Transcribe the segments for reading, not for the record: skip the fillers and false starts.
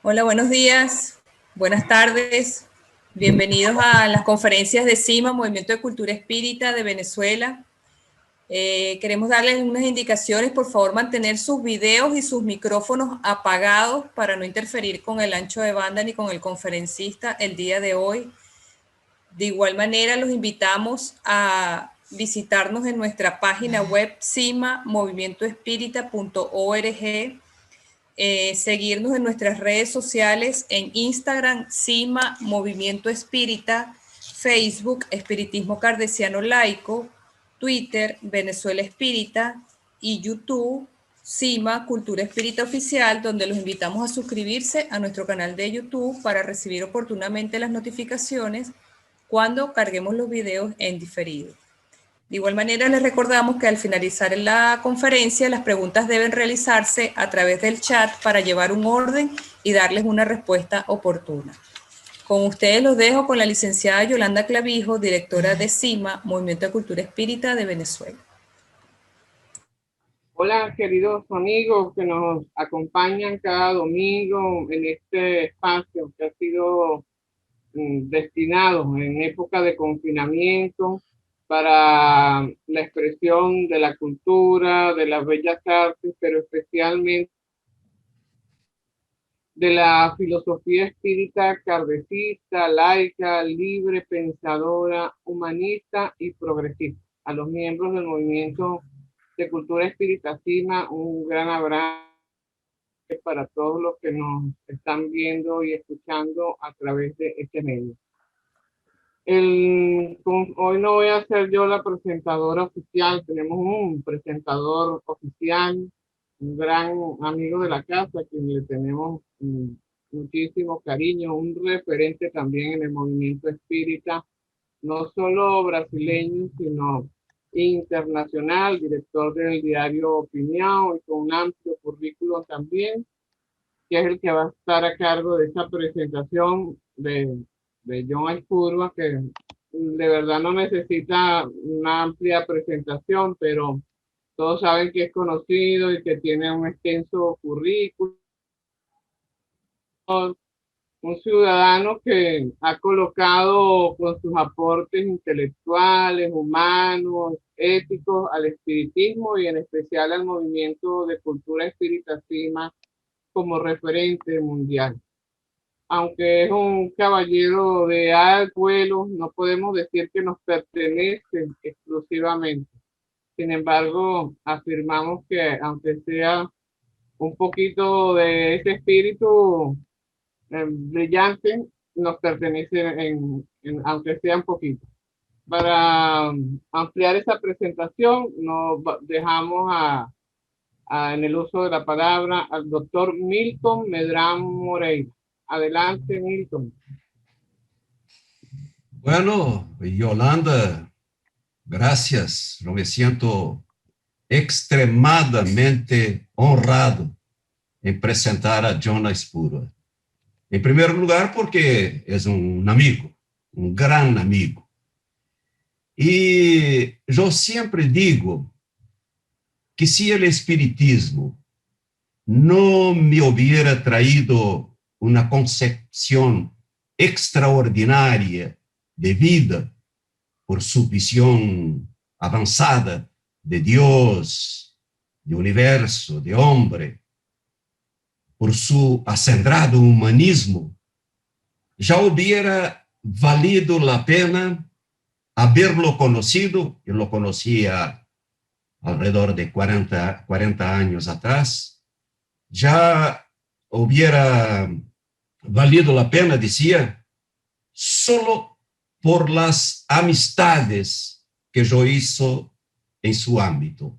Hola, buenos días, buenas tardes. Bienvenidos a las conferencias de CIMA, Movimiento de Cultura Espírita de Venezuela. Queremos darles unas indicaciones, por favor, mantener sus videos y sus micrófonos apagados para no interferir con el ancho de banda ni con el conferencista el día de hoy. De igual manera, los invitamos a visitarnos en nuestra página web cimamovimientoespírita.org, seguirnos en nuestras redes sociales en Instagram, CIMA Movimiento Espírita, Facebook, Espiritismo Cardesiano Laico, Twitter, Venezuela Espírita y YouTube, CIMA Cultura Espírita Oficial, donde los invitamos a suscribirse a nuestro canal de YouTube para recibir oportunamente las notificaciones cuando carguemos los videos en diferido. De igual manera, les recordamos que al finalizar la conferencia, las preguntas deben realizarse a través del chat para llevar un orden y darles una respuesta oportuna. Con ustedes los dejo con la licenciada Yolanda Clavijo, directora de CIMA, Movimiento de Cultura Espírita de Venezuela. Hola, queridos amigos que nos acompañan cada domingo en este espacio que ha sido destinado en época de confinamiento para la expresión de la cultura, de las bellas artes, pero especialmente de la filosofía espírita kardecista, laica, libre, pensadora, humanista y progresista. A los miembros del movimiento de cultura espírita CIMA, un gran abrazo para todos los que nos están viendo y escuchando a través de este medio. Hoy no voy a ser yo la presentadora oficial, tenemos un presentador oficial, un gran amigo de la casa, a quien le tenemos muchísimo cariño, un referente también en el movimiento espírita, no solo brasileño, sino internacional, director del diario Opinión y con un amplio currículo también, que es el que va a estar a cargo de esta presentación de John Aizpurua, que de verdad no necesita una amplia presentación, pero todos saben que es conocido y que tiene un extenso currículum, un ciudadano que ha colocado con sus aportes intelectuales, humanos, éticos al espiritismo y en especial al movimiento de cultura espírita CIMA como referente mundial. Aunque es un caballero de alto vuelo, no podemos decir que nos pertenece exclusivamente. Sin embargo, afirmamos que aunque sea un poquito de ese espíritu brillante, nos pertenece aunque sea un poquito. Para ampliar esa presentación, nos dejamos en el uso de la palabra al doctor Milton Medrano Moreira. Adelante, Milton. Bueno, Yolanda, gracias. Yo me siento extremadamente honrado en presentar a John Aizpurua. En primer lugar, porque es un amigo, un gran amigo. Y yo siempre digo que si el espiritismo no me hubiera traído una concepción extraordinaria de vida, por su visión avanzada de Dios, de universo, de hombre, por su acendrado humanismo, ya hubiera valido la pena haberlo conocido. Yo lo conocía alrededor de 40 años atrás. Ya hubiera valido la pena, decía, solo por las amistades que yo hizo en su ámbito.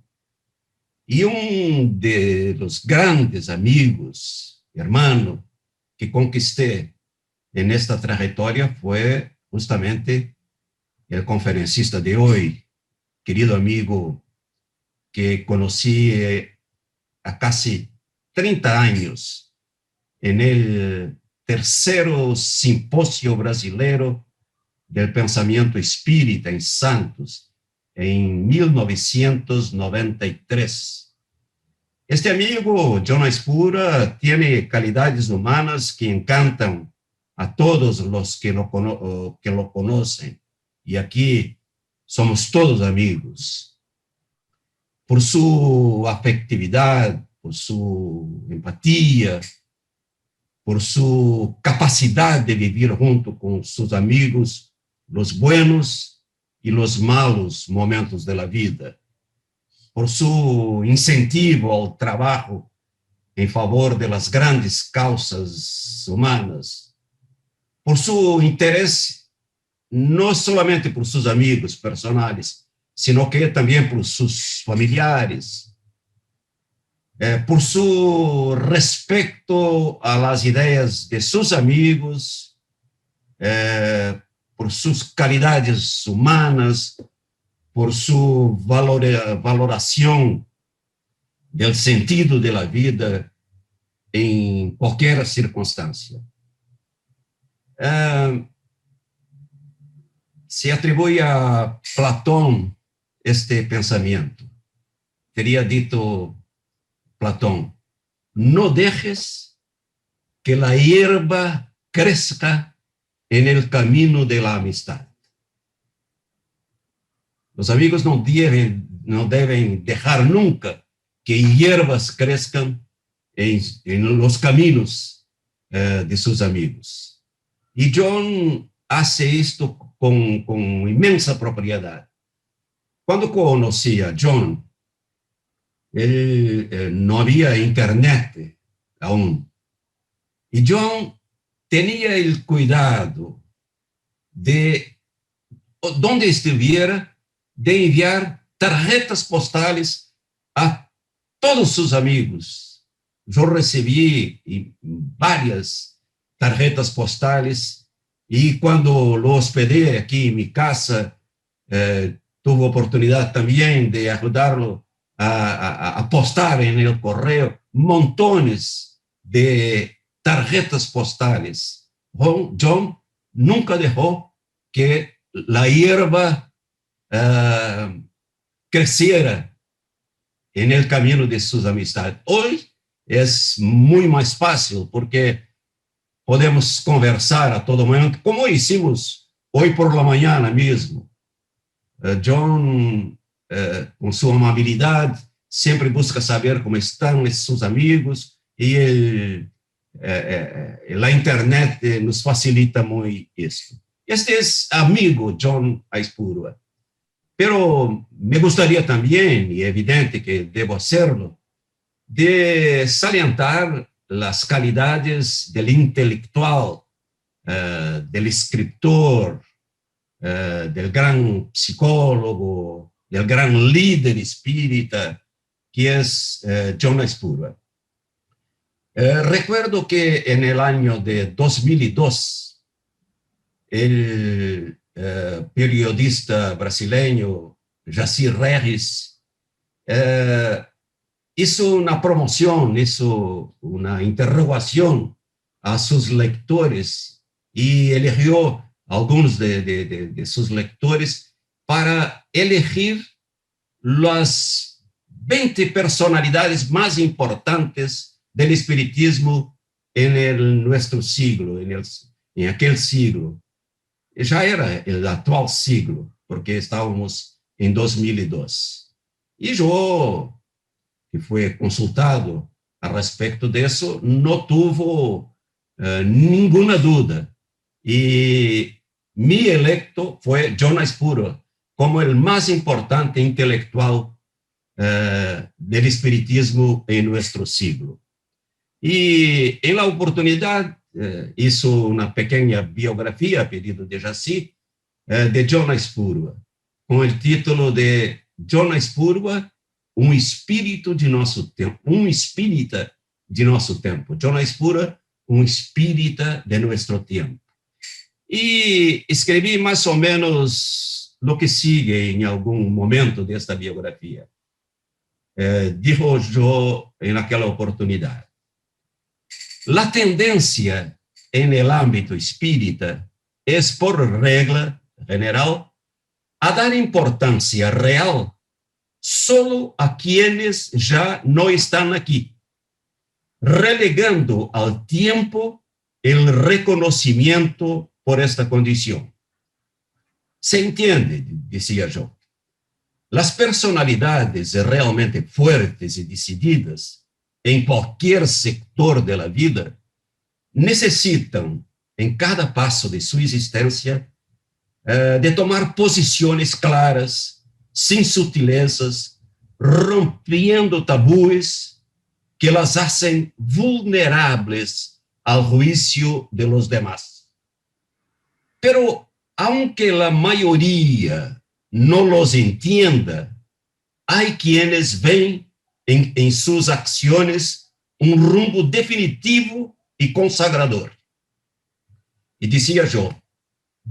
Y un de los grandes amigos, hermano, que conquisté en esta trayectoria fue justamente el conferencista de hoy, querido amigo que conocí a casi 30 años en el tercero simposio brasileiro del pensamiento espírita en Santos, en 1993. Este amigo, John Spura, tiene calidades humanas que encantan a todos los que lo conocen. Y aquí somos todos amigos. Por su afectividad, por su empatía, por su capacidad de vivir junto con sus amigos los buenos y los malos momentos de la vida, por su incentivo al trabajo en favor de las grandes causas humanas, por su interés no solamente por sus amigos personales, sino que también por sus familiares, por su respeto a las ideas de sus amigos, por sus calidades humanas, por su valoración del sentido de la vida en cualquier circunstancia. Se atribuye a Platón este pensamiento. Teria dito Platón: no dejes que la hierba crezca en el camino de la amistad. Los amigos no deben dejar nunca que hierbas crezcan en los caminos de sus amigos. Y John hace esto con inmensa propiedad. Cuando conocí a John, no había internet aún. Y John tenía el cuidado de, donde estuviera, de enviar tarjetas postales a todos sus amigos. Yo recibí varias tarjetas postales y cuando lo hospedé aquí en mi casa, tuve oportunidad también de ayudarlo a postar en el correo montones de tarjetas postales. John nunca dejó que la hierba creciera en el camino de sus amistades. Hoy es muy más fácil porque podemos conversar a todo momento, como hicimos hoy por la mañana mismo. John, con su amabilidad, siempre busca saber cómo están sus amigos y la internet nos facilita muy esto. Este es amigo John Spura. Pero me gustaría también, y evidente que debo hacerlo, de salientar las calidades del intelectual, del escritor, del gran psicólogo, del gran líder espírita, que es John Spura. Recuerdo que en el año de 2002, el periodista brasileño Jaci Regis hizo una promoción, hizo una interrogación a sus lectores y eligió algunos de sus lectores para elegir las 20 personalidades más importantes del espiritismo en nuestro siglo, en aquel siglo. Ya era el actual siglo, porque estábamos en 2002. Y yo, que fui consultado a respecto de eso, no tuvo ninguna duda. Y mi electo fue John Spura como el más importante intelectual del espiritismo en nuestro siglo. Y en la oportunidad hizo una pequeña biografía a pedido de Jaci de John Spura, con el título de John Spura, un espírito de nosso tempo, un espírita de nosso tempo. John Spura, un espírita de nuestro tiempo. Y escribí más o menos lo que sigue en algún momento de esta biografía. Dijo yo en aquella oportunidad: la tendencia en el ámbito espírita es, por regla general, a dar importancia real solo a quienes ya no están aquí, relegando al tiempo el reconocimiento por esta condición. Se entiende, decía yo. Las personalidades realmente fuertes y decididas en cualquier sector de la vida necesitan, en cada paso de su existencia, de tomar posiciones claras, sin sutilezas, rompiendo tabúes que las hacen vulnerables al juicio de los demás. Pero aunque la mayoría no los entienda, hay quienes ven en sus acciones un rumbo definitivo y consagrador. Y decía yo,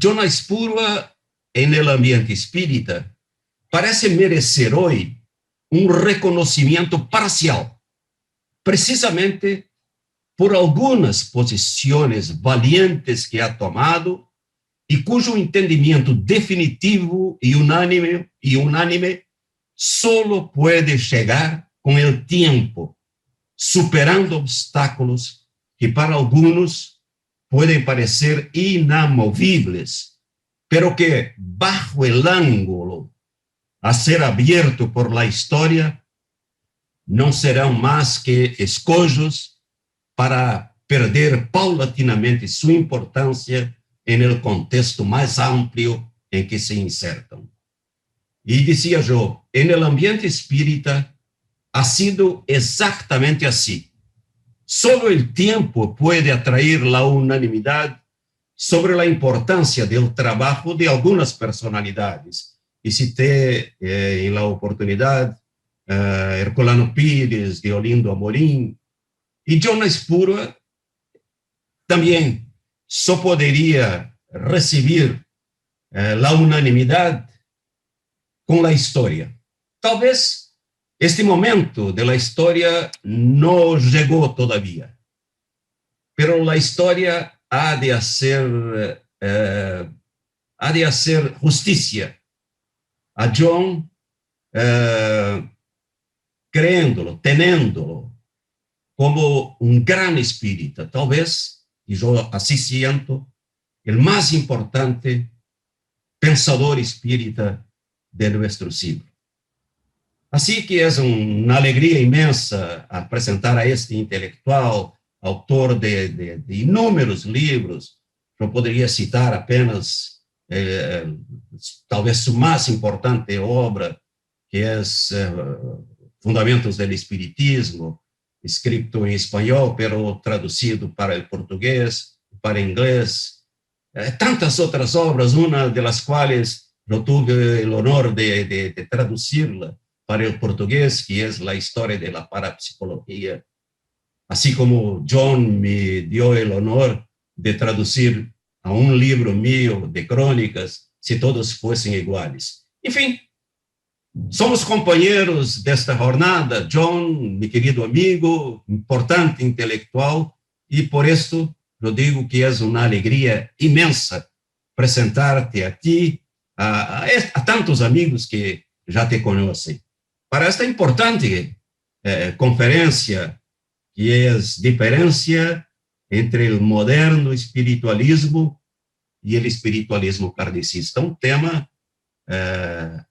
John Aispurua, en el ambiente espírita, parece merecer hoy un reconocimiento parcial, precisamente por algunas posiciones valientes que ha tomado y cuyo entendimiento definitivo y unánime solo puede llegar con el tiempo, superando obstáculos que para algunos pueden parecer inamovibles, pero que bajo el ángulo a ser abierto por la historia no serán más que escollos para perder paulatinamente su importancia en el contexto más amplio en que se insertan. Y decía yo, en el ambiente espírita ha sido exactamente así. Solo el tiempo puede atraer la unanimidad sobre la importancia del trabajo de algunas personalidades. Y cité en la oportunidad Herculano Pires, Deolindo Amorim, y John Aispurua también solo podría recibir la unanimidad con la historia. Tal vez este momento de la historia no llegó todavía, pero la historia ha de hacer justicia a John, creyéndolo, teniéndolo como un gran espírita, tal vez, y yo así siento, el más importante pensador espírita de nuestro siglo. Así que es una alegría inmensa presentar a este intelectual, autor de inúmeros libros. Yo podría citar apenas, tal vez su más importante obra, que es Fundamentos del Espiritismo, escrito en español, pero traducido para el portugués, para inglés. Tantas otras obras, una de las cuales yo tuve el honor de traducirla para el portugués, que es La historia de la parapsicología. Así como John me dio el honor de traducir a un libro mío de crónicas, si todos fuesen iguales. En fin, somos compañeros de esta jornada, John, mi querido amigo, importante intelectual, y por esto yo digo que es una alegría inmensa presentarte a ti, a tantos amigos que ya te conocen, para esta importante conferencia, que es diferencia entre el moderno espiritualismo y el espiritualismo kardecista, un tema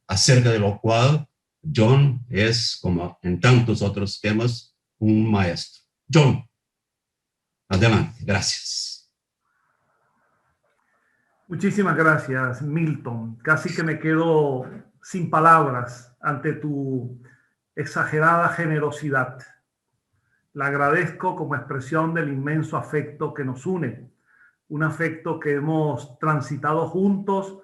acerca de lo cual John es, como en tantos otros temas, un maestro. John, adelante, gracias. Muchísimas gracias, Milton. Casi que me quedo sin palabras ante tu exagerada generosidad. La agradezco como expresión del inmenso afecto que nos une, un afecto que hemos transitado juntos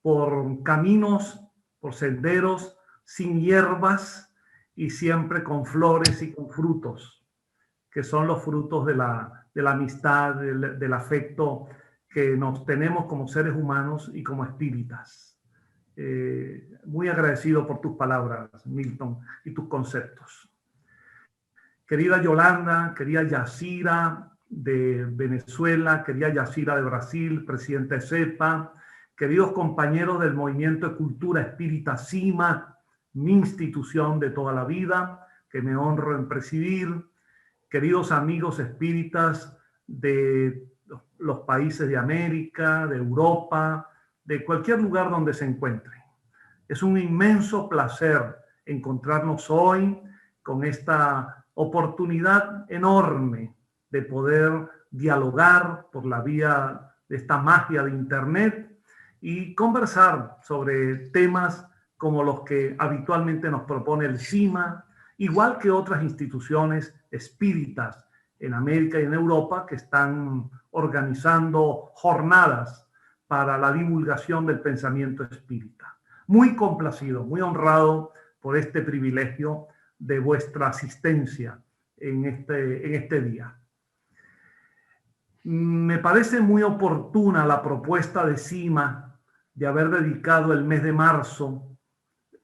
por caminos, por senderos, sin hierbas y siempre con flores y con frutos, que son los frutos de la amistad, del afecto que nos tenemos como seres humanos y como espíritas. Muy agradecido por tus palabras, Milton, y tus conceptos. Querida Yolanda, querida Yacira de Venezuela, querida Yacira de Brasil, presidenta de CEPA, queridos compañeros del Movimiento de Cultura Espírita CIMA, mi institución de toda la vida, que me honro en presidir, queridos amigos espíritas de los países de América, de Europa, de cualquier lugar donde se encuentren. Es un inmenso placer encontrarnos hoy con esta oportunidad enorme de poder dialogar por la vía de esta magia de Internet y conversar sobre temas como los que habitualmente nos propone el CIMA, igual que otras instituciones espíritas en América y en Europa que están organizando jornadas para la divulgación del pensamiento espírita. Muy complacido, muy honrado por este privilegio de vuestra asistencia en este día. Me parece muy oportuna la propuesta de CIMA de haber dedicado el mes de marzo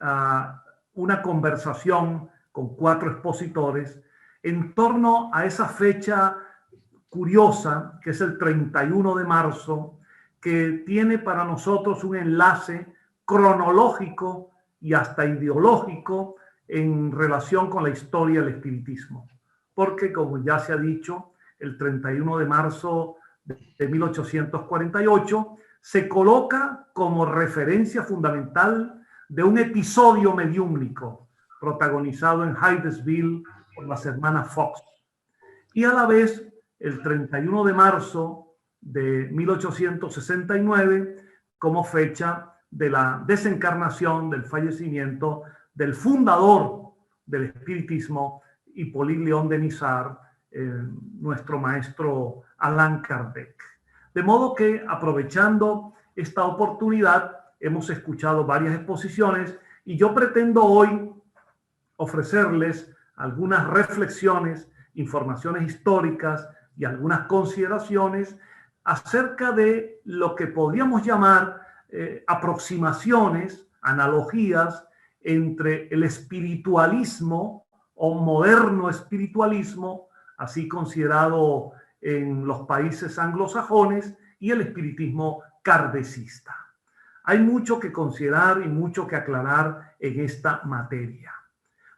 a una conversación con 4 expositores en torno a esa fecha curiosa que es el 31 de marzo, que tiene para nosotros un enlace cronológico y hasta ideológico en relación con la historia del espiritismo. Porque, como ya se ha dicho, el 31 de marzo de 1848 se coloca como referencia fundamental de un episodio mediúmnico protagonizado en Hydesville por las hermanas Fox. Y a la vez, el 31 de marzo de 1869 como fecha de la desencarnación, del fallecimiento del fundador del espiritismo, Hippolyte Léon Denisard, nuestro maestro Allan Kardec. De modo que, aprovechando esta oportunidad, hemos escuchado varias exposiciones y yo pretendo hoy ofrecerles algunas reflexiones, informaciones históricas y algunas consideraciones acerca de lo que podríamos llamar aproximaciones, analogías entre el espiritualismo o moderno espiritualismo, así considerado en los países anglosajones, y el espiritismo kardecista. Hay mucho que considerar y mucho que aclarar en esta materia,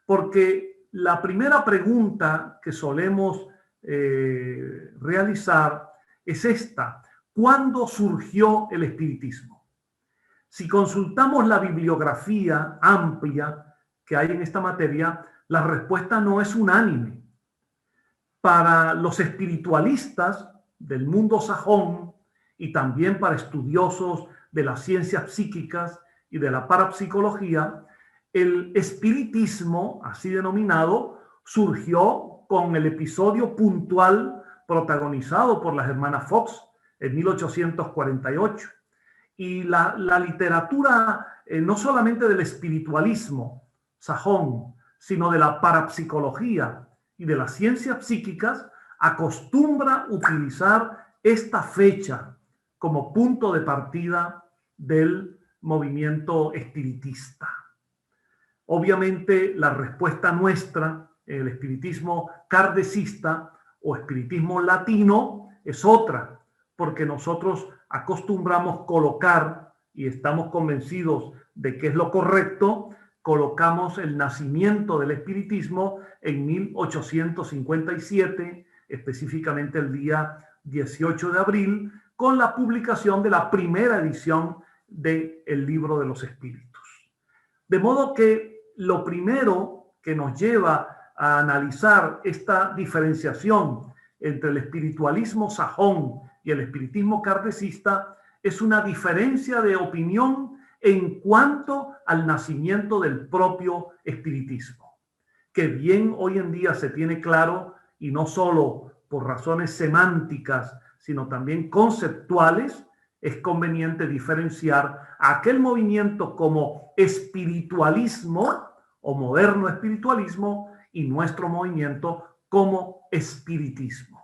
porque la primera pregunta que solemos realizar es esta: ¿cuándo surgió el espiritismo? Si consultamos la bibliografía amplia que hay en esta materia, la respuesta no es unánime. Para los espiritualistas del mundo sajón y también para estudiosos de las ciencias psíquicas y de la parapsicología, el espiritismo, así denominado, surgió con el episodio puntual protagonizado por las hermanas Fox en 1848. Y la literatura, no solamente del espiritualismo sajón, sino de la parapsicología y de las ciencias psíquicas, acostumbra utilizar esta fecha como punto de partida del movimiento espiritista. Obviamente, la respuesta nuestra, el espiritismo kardecista o espiritismo latino, es otra, porque nosotros acostumbramos colocar, y estamos convencidos de que es lo correcto, colocamos el nacimiento del espiritismo en 1857, específicamente el día 18 de abril, con la publicación de la primera edición del Libro de los Espíritus. De modo que lo primero que nos lleva a analizar esta diferenciación entre el espiritualismo sajón y el espiritismo kardecista es una diferencia de opinión en cuanto al nacimiento del propio espiritismo, que bien hoy en día se tiene claro, y no solo por razones semánticas, sino también conceptuales, es conveniente diferenciar a aquel movimiento como espiritualismo o moderno espiritualismo y nuestro movimiento como espiritismo.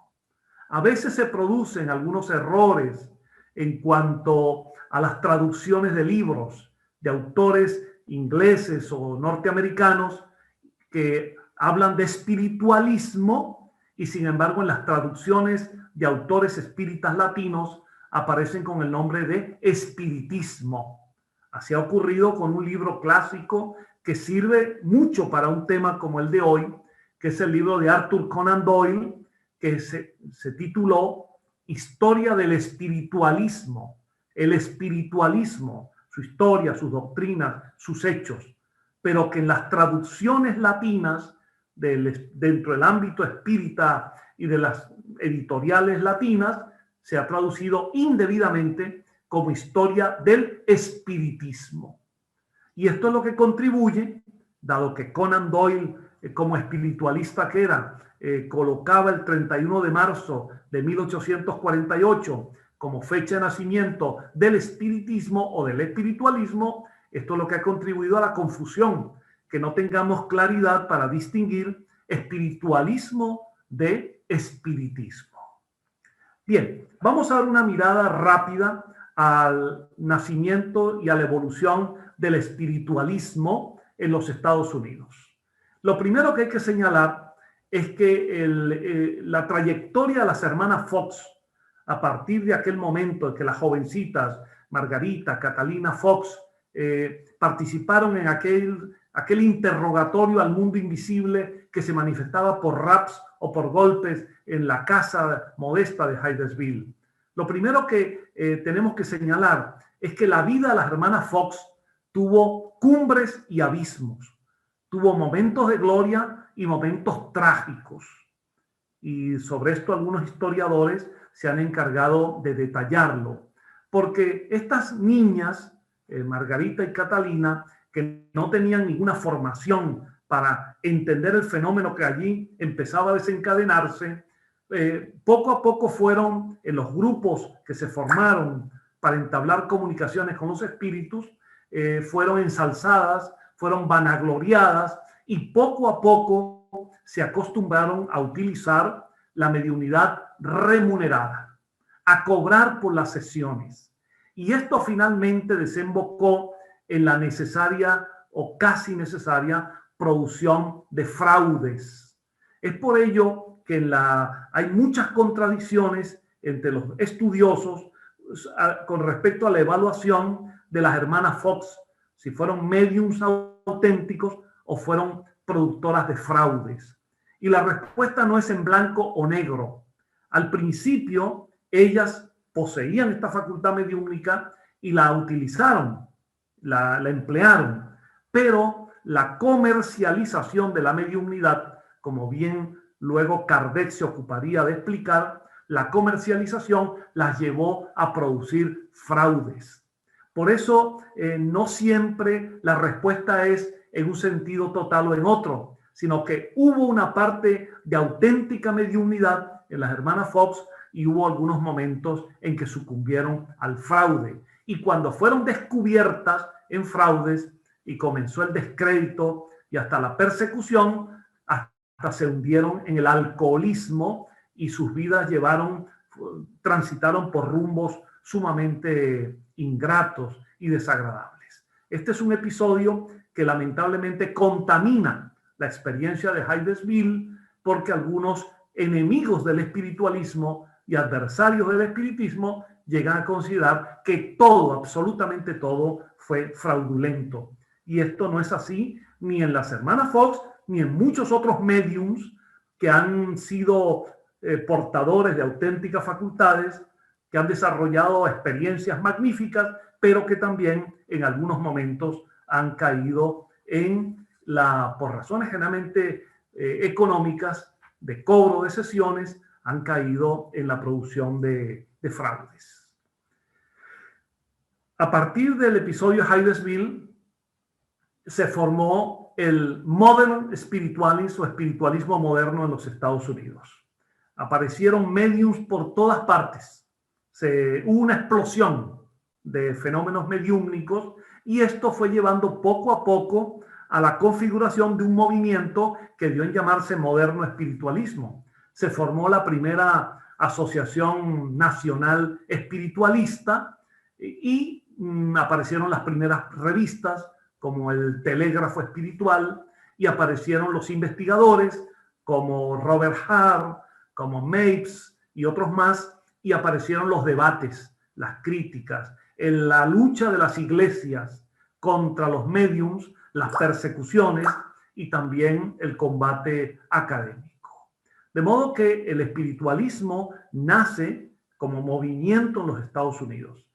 A veces se producen algunos errores en cuanto a las traducciones de libros de autores ingleses o norteamericanos que hablan de espiritualismo y sin embargo en las traducciones de autores espíritas latinos aparecen con el nombre de espiritismo. Así ha ocurrido con un libro clásico que sirve mucho para un tema como el de hoy, que es el libro de Arthur Conan Doyle, que se tituló Historia del espiritualismo. El espiritualismo, su historia, sus doctrinas, sus hechos, pero que en las traducciones latinas dentro del ámbito espírita y de las editoriales latinas se ha traducido indebidamente como historia del espiritismo. Y esto es lo que contribuye, dado que Conan Doyle, como espiritualista que era, colocaba el 31 de marzo de 1848 como fecha de nacimiento del espiritismo o del espiritualismo. Esto es lo que ha contribuido a la confusión, que no tengamos claridad para distinguir espiritualismo de espiritismo. Bien, vamos a dar una mirada rápida al nacimiento y a la evolución del espiritualismo en los Estados Unidos. Lo primero que hay que señalar es que la trayectoria de las hermanas Fox, a partir de aquel momento en que las jovencitas Margarita, Catalina Fox, participaron en aquel interrogatorio al mundo invisible que se manifestaba por raps o por golpes en la casa modesta de Hydesville. Lo primero que tenemos que señalar es que la vida de las hermanas Fox tuvo cumbres y abismos, tuvo momentos de gloria y momentos trágicos. Y sobre esto algunos historiadores se han encargado de detallarlo, porque estas niñas, Margarita y Catalina, que no tenían ninguna formación para entender el fenómeno que allí empezaba a desencadenarse, poco a poco fueron en los grupos que se formaron para entablar comunicaciones con los espíritus, fueron ensalzadas, fueron vanagloriadas y poco a poco se acostumbraron a utilizar la mediunidad remunerada, a cobrar por las sesiones. Y esto finalmente desembocó en la necesaria o casi necesaria producción de fraudes. Es por ello que hay muchas contradicciones entre los estudiosos con respecto a la evaluación de las hermanas Fox, si fueron médiums auténticos o fueron productoras de fraudes. Y la respuesta no es en blanco o negro. Al principio, ellas poseían esta facultad mediúnica y la utilizaron, la emplearon, pero la comercialización de la mediunidad, como bien luego Kardec se ocuparía de explicar, la comercialización las llevó a producir fraudes. Por eso no siempre la respuesta es en un sentido total o en otro, sino que hubo una parte de auténtica mediunidad en las hermanas Fox y hubo algunos momentos en que sucumbieron al fraude. Y cuando fueron descubiertas en fraudes y comenzó el descrédito y hasta la persecución, hasta se hundieron en el alcoholismo y sus vidas transitaron por rumbos sumamente ingratos y desagradables. Este es un episodio que lamentablemente contamina la experiencia de Hydesville, porque algunos enemigos del espiritualismo y adversarios del espiritismo llegan a considerar que todo, absolutamente todo, fue fraudulento. Y esto no es así ni en las hermanas Fox ni en muchos otros mediums que han sido portadores de auténticas facultades, que han desarrollado experiencias magníficas, pero que también en algunos momentos han caído por razones generalmente económicas, de cobro de sesiones, han caído en la producción de fraudes. A partir del episodio Hydesville se formó el Modern Spiritualism o espiritualismo moderno en los Estados Unidos. Aparecieron mediums por todas partes. Hubo una explosión de fenómenos mediúmnicos y esto fue llevando poco a poco a la configuración de un movimiento que dio en llamarse moderno espiritualismo. Se formó la primera asociación nacional espiritualista y aparecieron las primeras revistas como el Telégrafo Espiritual y aparecieron los investigadores como Robert Hart, como Mapes y otros más, y aparecieron los debates, las críticas, en la lucha de las iglesias contra los mediums. las persecuciones y también el combate académico. De modo que el espiritualismo nace como movimiento en los Estados Unidos.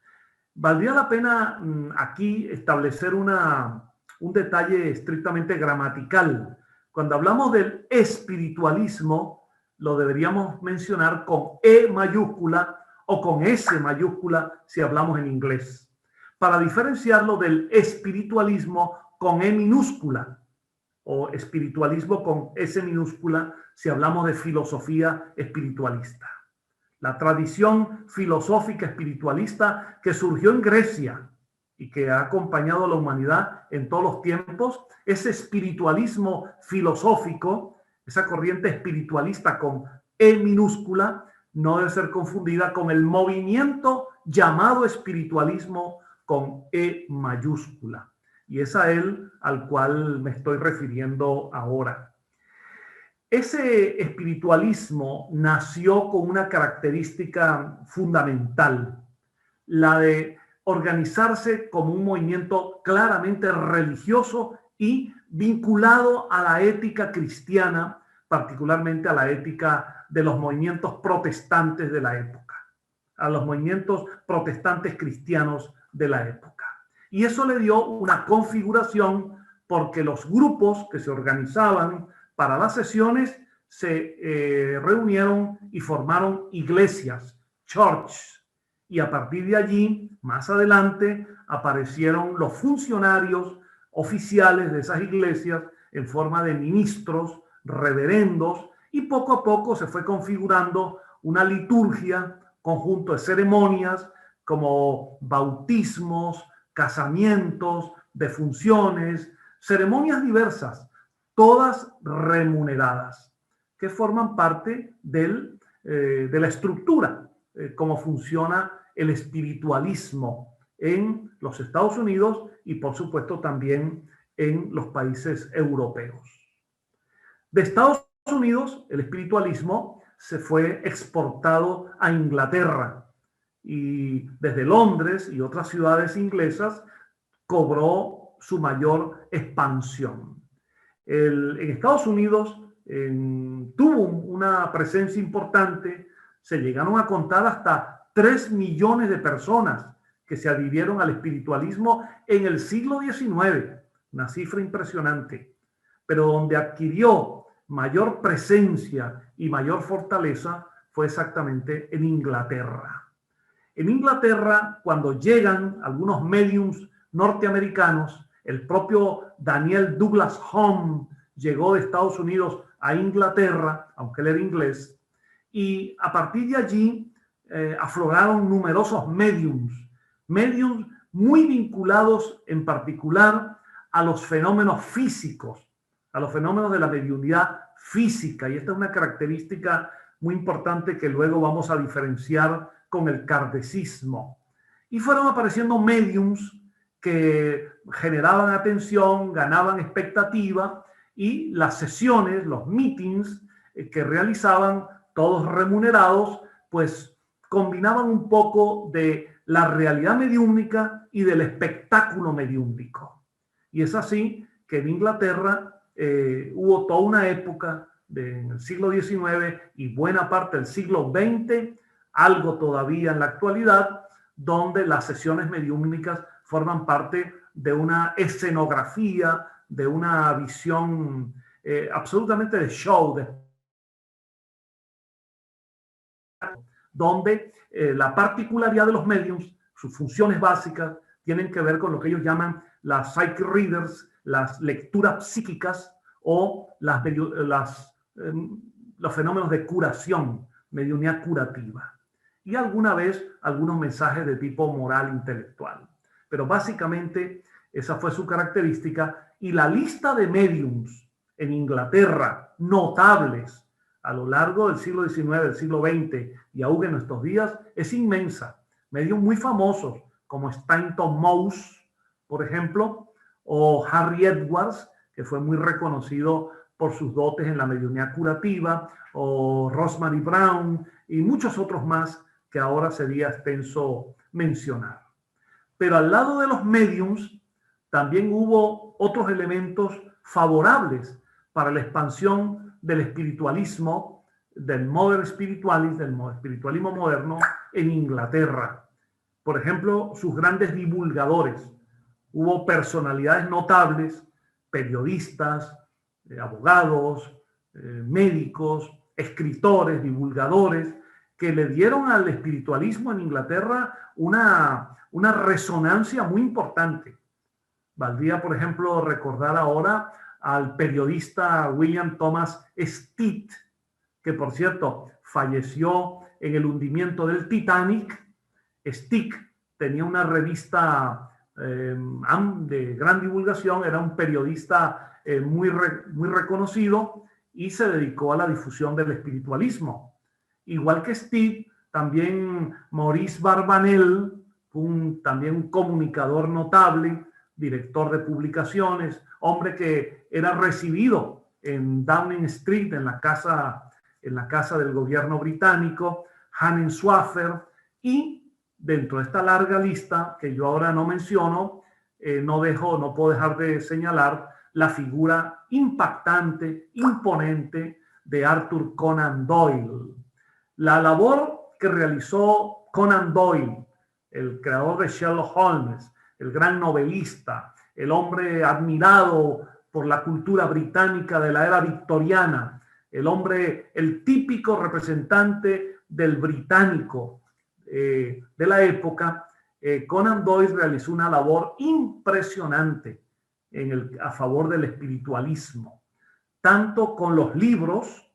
Valdría la pena aquí establecer un detalle estrictamente gramatical. Cuando hablamos del espiritualismo, lo deberíamos mencionar con E mayúscula o con S mayúscula si hablamos en inglés, para diferenciarlo del espiritualismo con E minúscula o espiritualismo con S minúscula si hablamos de filosofía espiritualista. La tradición filosófica espiritualista que surgió en Grecia y que ha acompañado a la humanidad en todos los tiempos, ese espiritualismo filosófico, esa corriente espiritualista con E minúscula, no debe ser confundida con el movimiento llamado espiritualismo con E mayúscula. Y es a él al cual me estoy refiriendo ahora. Ese espiritualismo nació con una característica fundamental, la de organizarse como un movimiento claramente religioso y vinculado a la ética cristiana, particularmente a la ética de los movimientos protestantes de la época, a los movimientos protestantes cristianos de la época. Y eso le dio una configuración porque los grupos que se organizaban para las sesiones se reunieron y formaron iglesias, churches, y a partir de allí, más adelante, aparecieron los funcionarios oficiales de esas iglesias en forma de ministros, reverendos, y poco a poco se fue configurando una liturgia, conjunto de ceremonias como bautismos, casamientos, defunciones, ceremonias diversas, todas remuneradas, que forman parte de la estructura, cómo funciona el espiritualismo en los Estados Unidos y por supuesto también en los países europeos. De Estados Unidos, el espiritualismo se fue exportado a Inglaterra y desde Londres y otras ciudades inglesas cobró su mayor expansión. En Estados Unidos tuvo una presencia importante, se llegaron a contar hasta 3 millones de personas que se adhirieron al espiritualismo en el siglo XIX, una cifra impresionante, pero donde adquirió mayor presencia y mayor fortaleza fue exactamente en Inglaterra. En Inglaterra, cuando llegan algunos médiums norteamericanos, el propio Daniel Douglas Home llegó de Estados Unidos a Inglaterra, aunque él era inglés, y a partir de allí afloraron numerosos médiums muy vinculados en particular a los fenómenos físicos, a los fenómenos de la mediunidad física, y esta es una característica muy importante que luego vamos a diferenciar con el kardecismo. Y fueron apareciendo médiums que generaban atención, ganaban expectativa, y las sesiones, los meetings que realizaban, todos remunerados, pues combinaban un poco de la realidad mediúmnica y del espectáculo mediúmnico. Y es así que en Inglaterra hubo toda una época en el siglo XIX y buena parte del siglo XX, algo todavía en la actualidad, donde las sesiones mediúmnicas forman parte de una escenografía, de una visión absolutamente de show, donde la particularidad de los mediums, sus funciones básicas, tienen que ver con lo que ellos llaman las psychic readers, las lecturas psíquicas o los fenómenos de curación, mediunidad curativa. Y alguna vez algunos mensajes de tipo moral intelectual. Pero básicamente esa fue su característica, y la lista de médiums en Inglaterra notables a lo largo del siglo XIX, del siglo XX y aún en nuestros días es inmensa. Mediums muy famosos como Stanton Mouse, por ejemplo, o Harry Edwards, que fue muy reconocido por sus dotes en la mediunidad curativa, o Rosemary Brown y muchos otros más que ahora sería extenso mencionar. Pero al lado de los médiums, también hubo otros elementos favorables para la expansión del espiritualismo, del modern spiritualism, del espiritualismo moderno en Inglaterra. Por ejemplo, sus grandes divulgadores. Hubo personalidades notables, periodistas, abogados, médicos, escritores, divulgadores, que le dieron al espiritualismo en Inglaterra una resonancia muy importante. Valdría, por ejemplo, recordar ahora al periodista William Thomas Stead, que por cierto falleció en el hundimiento del Titanic. Stead tenía una revista de gran divulgación, era un periodista muy reconocido y se dedicó a la difusión del espiritualismo. Igual que Stead, también Maurice Barbanel, también un comunicador notable, director de publicaciones, hombre que era recibido en Downing Street, en la casa del gobierno británico, Hannes Swaffer, y dentro de esta larga lista, que yo ahora no menciono, no puedo dejar de señalar la figura impactante, imponente de Arthur Conan Doyle. La labor que realizó Conan Doyle, el creador de Sherlock Holmes, el gran novelista, el hombre admirado por la cultura británica de la era victoriana, el típico representante del británico de la época, Conan Doyle realizó una labor impresionante a favor del espiritualismo, tanto con los libros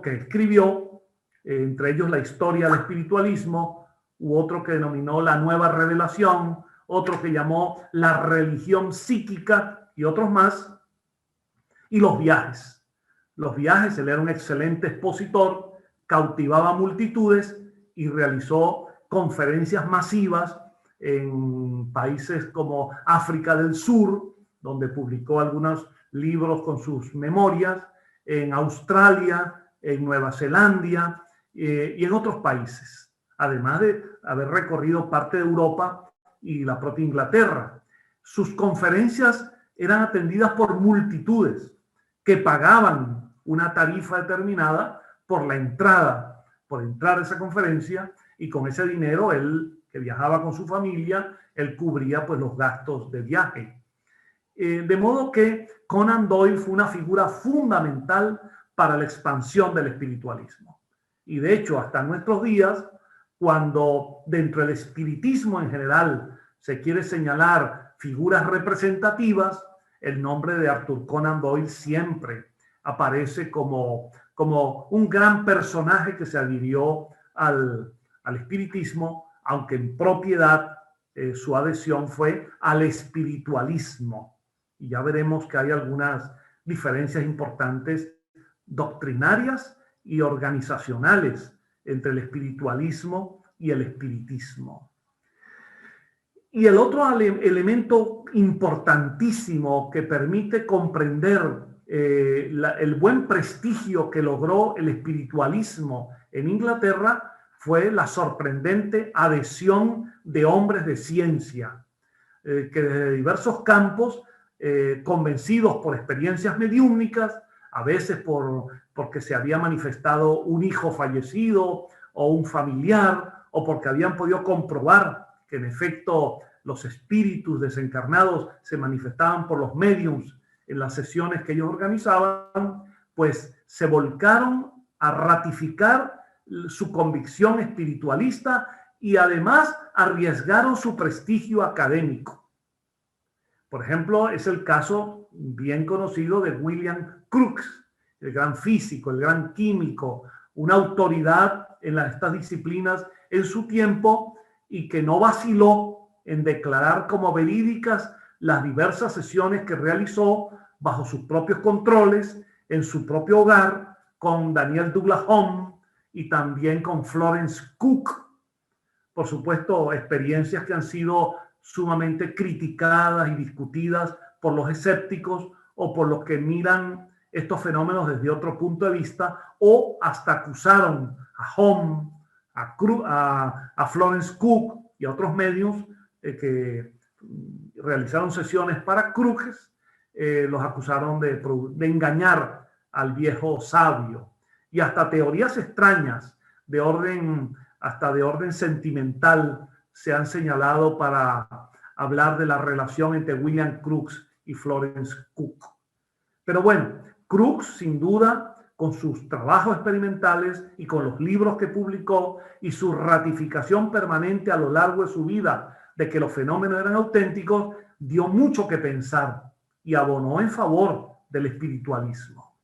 que escribió, entre ellos La historia del espiritualismo, u otro que denominó La nueva revelación, otro que llamó La religión psíquica y otros más, y los viajes. Los viajes, él era un excelente expositor, cautivaba multitudes y realizó conferencias masivas en países como África del Sur, donde publicó algunos libros con sus memorias, en Australia, en Nueva Zelanda y en otros países, además de haber recorrido parte de Europa y la propia Inglaterra. Sus conferencias eran atendidas por multitudes que pagaban una tarifa determinada por entrar a esa conferencia, y con ese dinero él, que viajaba con su familia, él cubría pues los gastos de viaje. De modo que Conan Doyle fue una figura fundamental para la expansión del espiritualismo. Y de hecho, hasta nuestros días, cuando dentro del espiritismo en general se quiere señalar figuras representativas, el nombre de Arthur Conan Doyle siempre aparece como un gran personaje que se adhirió al espiritismo, aunque en propiedad su adhesión fue al espiritualismo. Y ya veremos que hay algunas diferencias importantes doctrinarias y organizacionales entre el espiritualismo y el espiritismo. Y el otro elemento importantísimo que permite comprender el buen prestigio que logró el espiritualismo en Inglaterra fue la sorprendente adhesión de hombres de ciencia, que desde diversos campos, convencidos por experiencias mediúmnicas, a veces porque se había manifestado un hijo fallecido o un familiar, o porque habían podido comprobar que en efecto los espíritus desencarnados se manifestaban por los médiums en las sesiones que ellos organizaban, pues se volcaron a ratificar su convicción espiritualista y además arriesgaron su prestigio académico. Por ejemplo, es el caso bien conocido de William Crookes, el gran físico, el gran químico, una autoridad en estas disciplinas en su tiempo, y que no vaciló en declarar como verídicas las diversas sesiones que realizó bajo sus propios controles, en su propio hogar, con Daniel Douglas Home y también con Florence Cook. Por supuesto, experiencias que han sido sumamente criticadas y discutidas por los escépticos o por los que miran estos fenómenos desde otro punto de vista, o hasta acusaron a Home, a Florence Cook y a otros medios que realizaron sesiones para Crookes, los acusaron de engañar al viejo sabio. Y hasta teorías extrañas de orden sentimental se han señalado para hablar de la relación entre William Crookes y Florence Cook. Pero bueno, Crookes, sin duda, con sus trabajos experimentales y con los libros que publicó y su ratificación permanente a lo largo de su vida de que los fenómenos eran auténticos, dio mucho que pensar y abonó en favor del espiritualismo.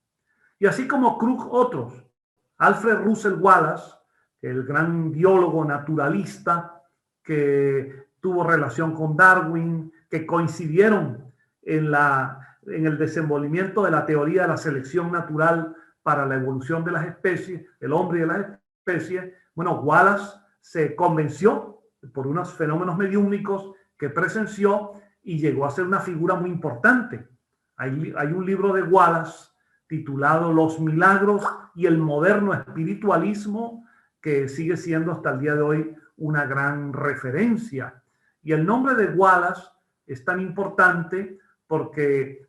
Y así como Crookes, otros, Alfred Russel Wallace, el gran biólogo naturalista que tuvo relación con Darwin, que coincidieron en el desenvolvimiento de la teoría de la selección natural para la evolución de las especies, del hombre y de las especies. Bueno, Wallace se convenció por unos fenómenos mediúmnicos que presenció y llegó a ser una figura muy importante. Hay un libro de Wallace titulado Los milagros y el moderno espiritualismo, que sigue siendo hasta el día de hoy una gran referencia. Y el nombre de Wallace es tan importante porque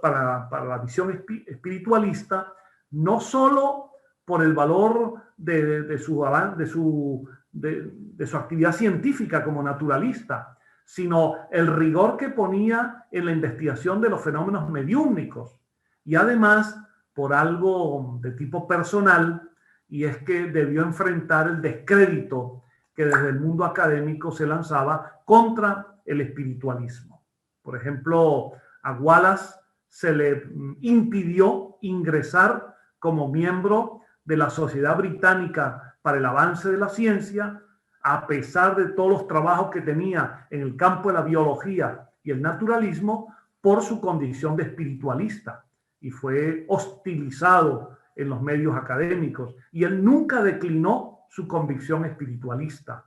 para la visión espiritualista, no solo por el valor de su actividad científica como naturalista, sino el rigor que ponía en la investigación de los fenómenos mediúmnicos. Y además, por algo de tipo personal, y es que debió enfrentar el descrédito que desde el mundo académico se lanzaba contra el espiritualismo. Por ejemplo, a Wallace se le impidió ingresar como miembro de la Sociedad Británica para el Avance de la Ciencia, a pesar de todos los trabajos que tenía en el campo de la biología y el naturalismo, por su condición de espiritualista, y fue hostilizado en los medios académicos, y él nunca declinó su convicción espiritualista.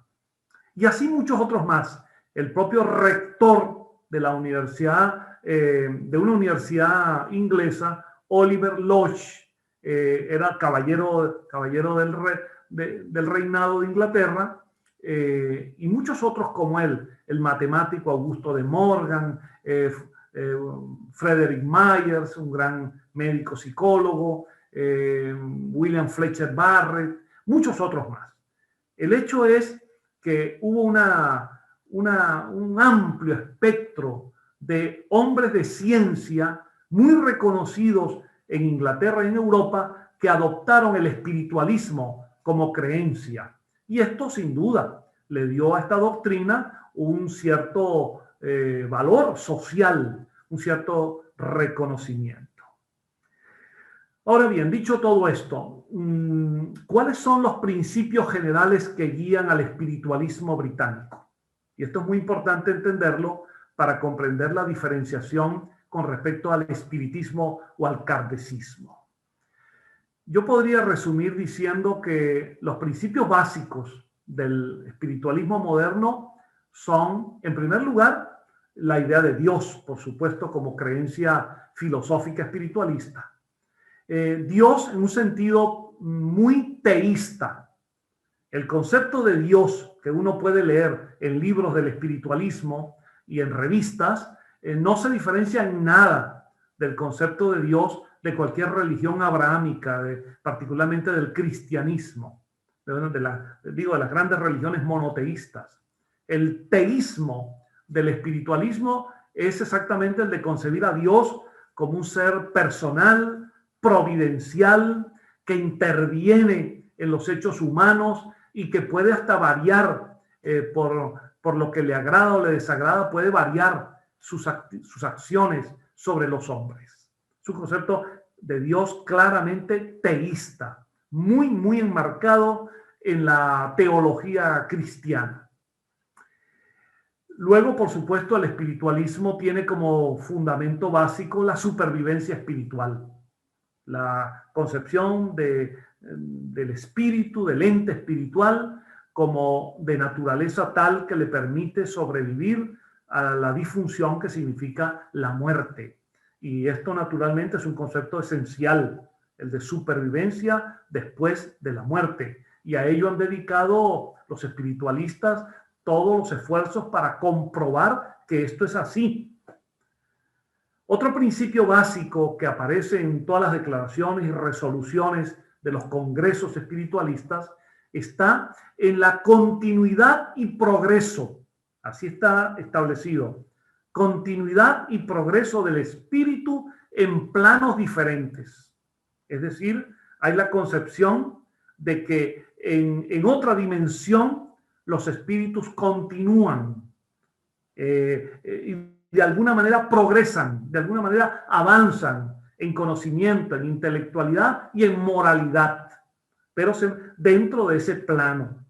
Y así muchos otros más. El propio rector de la universidad, de una universidad inglesa, Oliver Lodge, era caballero del reinado de Inglaterra, y muchos otros como él, el matemático Augusto de Morgan, Frederick Myers, un gran médico psicólogo, William Fletcher Barrett, muchos otros más. El hecho es que hubo un amplio espectro de hombres de ciencia muy reconocidos en Inglaterra y en Europa que adoptaron el espiritualismo como creencia. Y esto sin duda le dio a esta doctrina un cierto valor social, un cierto reconocimiento. Ahora bien, dicho todo esto, ¿cuáles son los principios generales que guían al espiritualismo británico? Y esto es muy importante entenderlo para comprender la diferenciación con respecto al espiritismo o al kardecismo. Yo podría resumir diciendo que los principios básicos del espiritualismo moderno son, en primer lugar, la idea de Dios, por supuesto, como creencia filosófica espiritualista. Dios en un sentido muy teísta. El concepto de Dios que uno puede leer en libros del espiritualismo y en revistas no se diferencia en nada del concepto de Dios de cualquier religión abrahámica, particularmente del cristianismo, de las grandes religiones monoteístas. El teísmo del espiritualismo es exactamente el de concebir a Dios como un ser personal, providencial, que interviene en los hechos humanos y que puede hasta variar por lo que le agrada o le desagrada, puede variar sus acciones sobre los hombres. Es un concepto de Dios claramente teísta, muy, muy enmarcado en la teología cristiana. Luego, por supuesto, el espiritualismo tiene como fundamento básico la supervivencia espiritual, la concepción del espíritu, del ente espiritual, como de naturaleza tal que le permite sobrevivir a la disfunción que significa la muerte. Y esto naturalmente es un concepto esencial, el de supervivencia después de la muerte. Y a ello han dedicado los espiritualistas todos los esfuerzos para comprobar que esto es así. Otro principio básico que aparece en todas las declaraciones y resoluciones de los congresos espiritualistas está en la continuidad y progreso. Así está establecido. Continuidad y progreso del espíritu en planos diferentes. Es decir, hay la concepción de que en otra dimensión los espíritus continúan y de alguna manera progresan, de alguna manera avanzan en conocimiento, en intelectualidad y en moralidad, pero dentro de ese plano.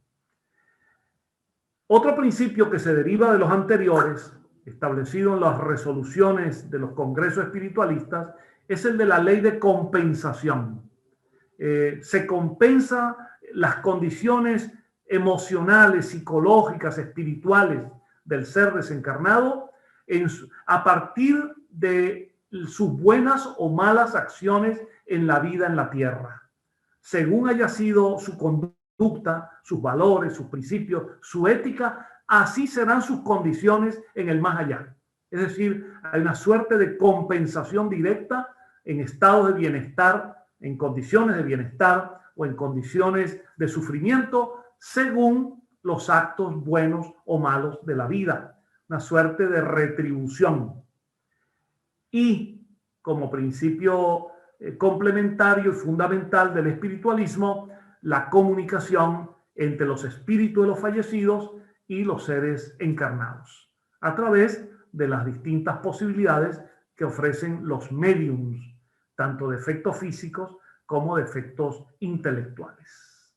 Otro principio que se deriva de los anteriores, establecido en las resoluciones de los congresos espiritualistas, es el de la ley de compensación. Se compensa las condiciones emocionales, psicológicas, espirituales del ser desencarnado a partir de sus buenas o malas acciones en la vida en la tierra. Según haya sido su conducta, sus valores, sus principios, su ética, así serán sus condiciones en el más allá. Es decir, hay una suerte de compensación directa en estados de bienestar, en condiciones de bienestar o en condiciones de sufrimiento, según los actos buenos o malos de la vida. Una suerte de retribución. Y como principio complementario y fundamental del espiritualismo, la comunicación entre los espíritus de los fallecidos y los seres encarnados, a través de las distintas posibilidades que ofrecen los médiums, tanto de efectos físicos como de efectos intelectuales.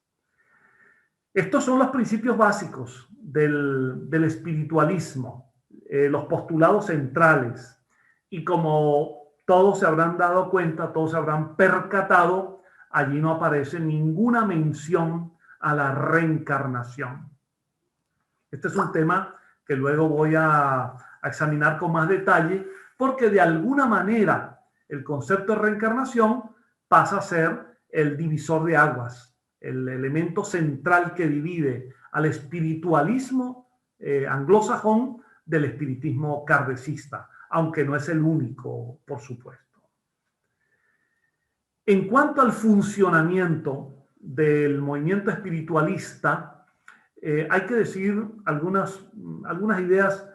Estos son los principios básicos del espiritualismo, los postulados centrales, y como todos se habrán dado cuenta, todos se habrán percatado, allí no aparece ninguna mención a la reencarnación. Este es un tema que luego voy a examinar con más detalle, porque de alguna manera el concepto de reencarnación pasa a ser el divisor de aguas, el elemento central que divide al espiritualismo anglosajón del espiritismo kardecista, aunque no es el único, por supuesto. En cuanto al funcionamiento del movimiento espiritualista, hay que decir algunas ideas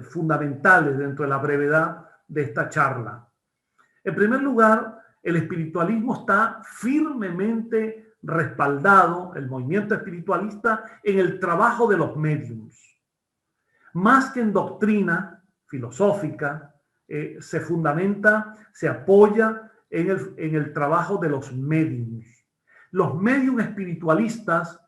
fundamentales dentro de la brevedad de esta charla. En primer lugar, el espiritualismo está firmemente respaldado, el movimiento espiritualista, en el trabajo de los médiums. Más que en doctrina filosófica, se fundamenta, se apoya en el trabajo de los médiums. Los médiums espiritualistas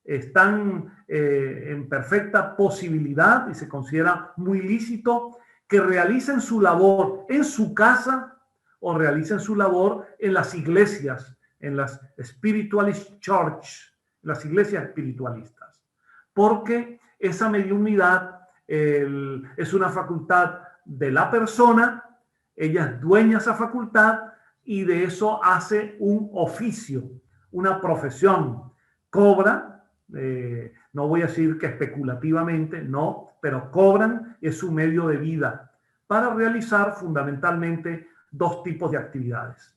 están en perfecta posibilidad y se considera muy lícito que realicen su labor en su casa o realicen su labor en las iglesias, en las spiritualist church, las iglesias espiritualistas, porque esa mediunidad es una facultad de la persona, ella es dueña de esa facultad y de eso hace un oficio, una profesión, cobra, no voy a decir que especulativamente, no, pero cobran, es su medio de vida para realizar fundamentalmente dos tipos de actividades.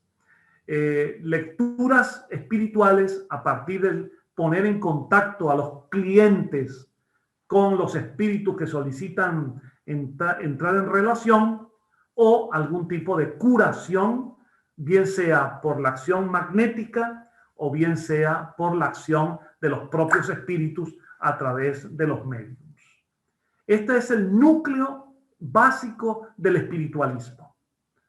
Lecturas espirituales a partir de poner en contacto a los clientes con los espíritus que solicitan entrar en relación, o algún tipo de curación, bien sea por la acción magnética o bien sea por la acción de los propios espíritus a través de los medios. Este es el núcleo básico del espiritualismo,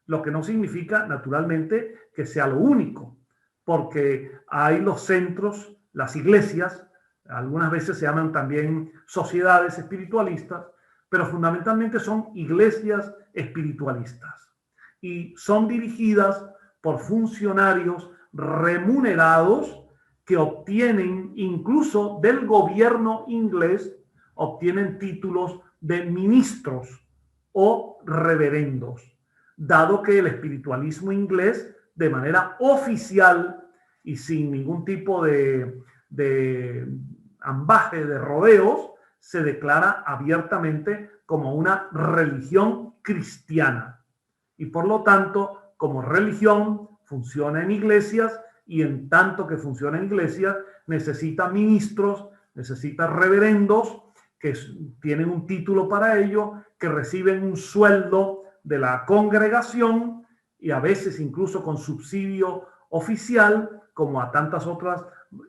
lo que no significa naturalmente que sea lo único, porque hay los centros, las iglesias, algunas veces se llaman también sociedades espiritualistas, pero fundamentalmente son iglesias espiritualistas y son dirigidas por funcionarios remunerados que obtienen incluso del gobierno inglés, obtienen títulos de ministros o reverendos, dado que el espiritualismo inglés de manera oficial y sin ningún tipo de ambaje, de rodeos, se declara abiertamente como una religión cristiana y por lo tanto como religión funciona en iglesias y en tanto que funciona en iglesias necesita ministros, necesita reverendos que tienen un título para ello, que reciben un sueldo de la congregación y a veces incluso con subsidio oficial, como a tantas otras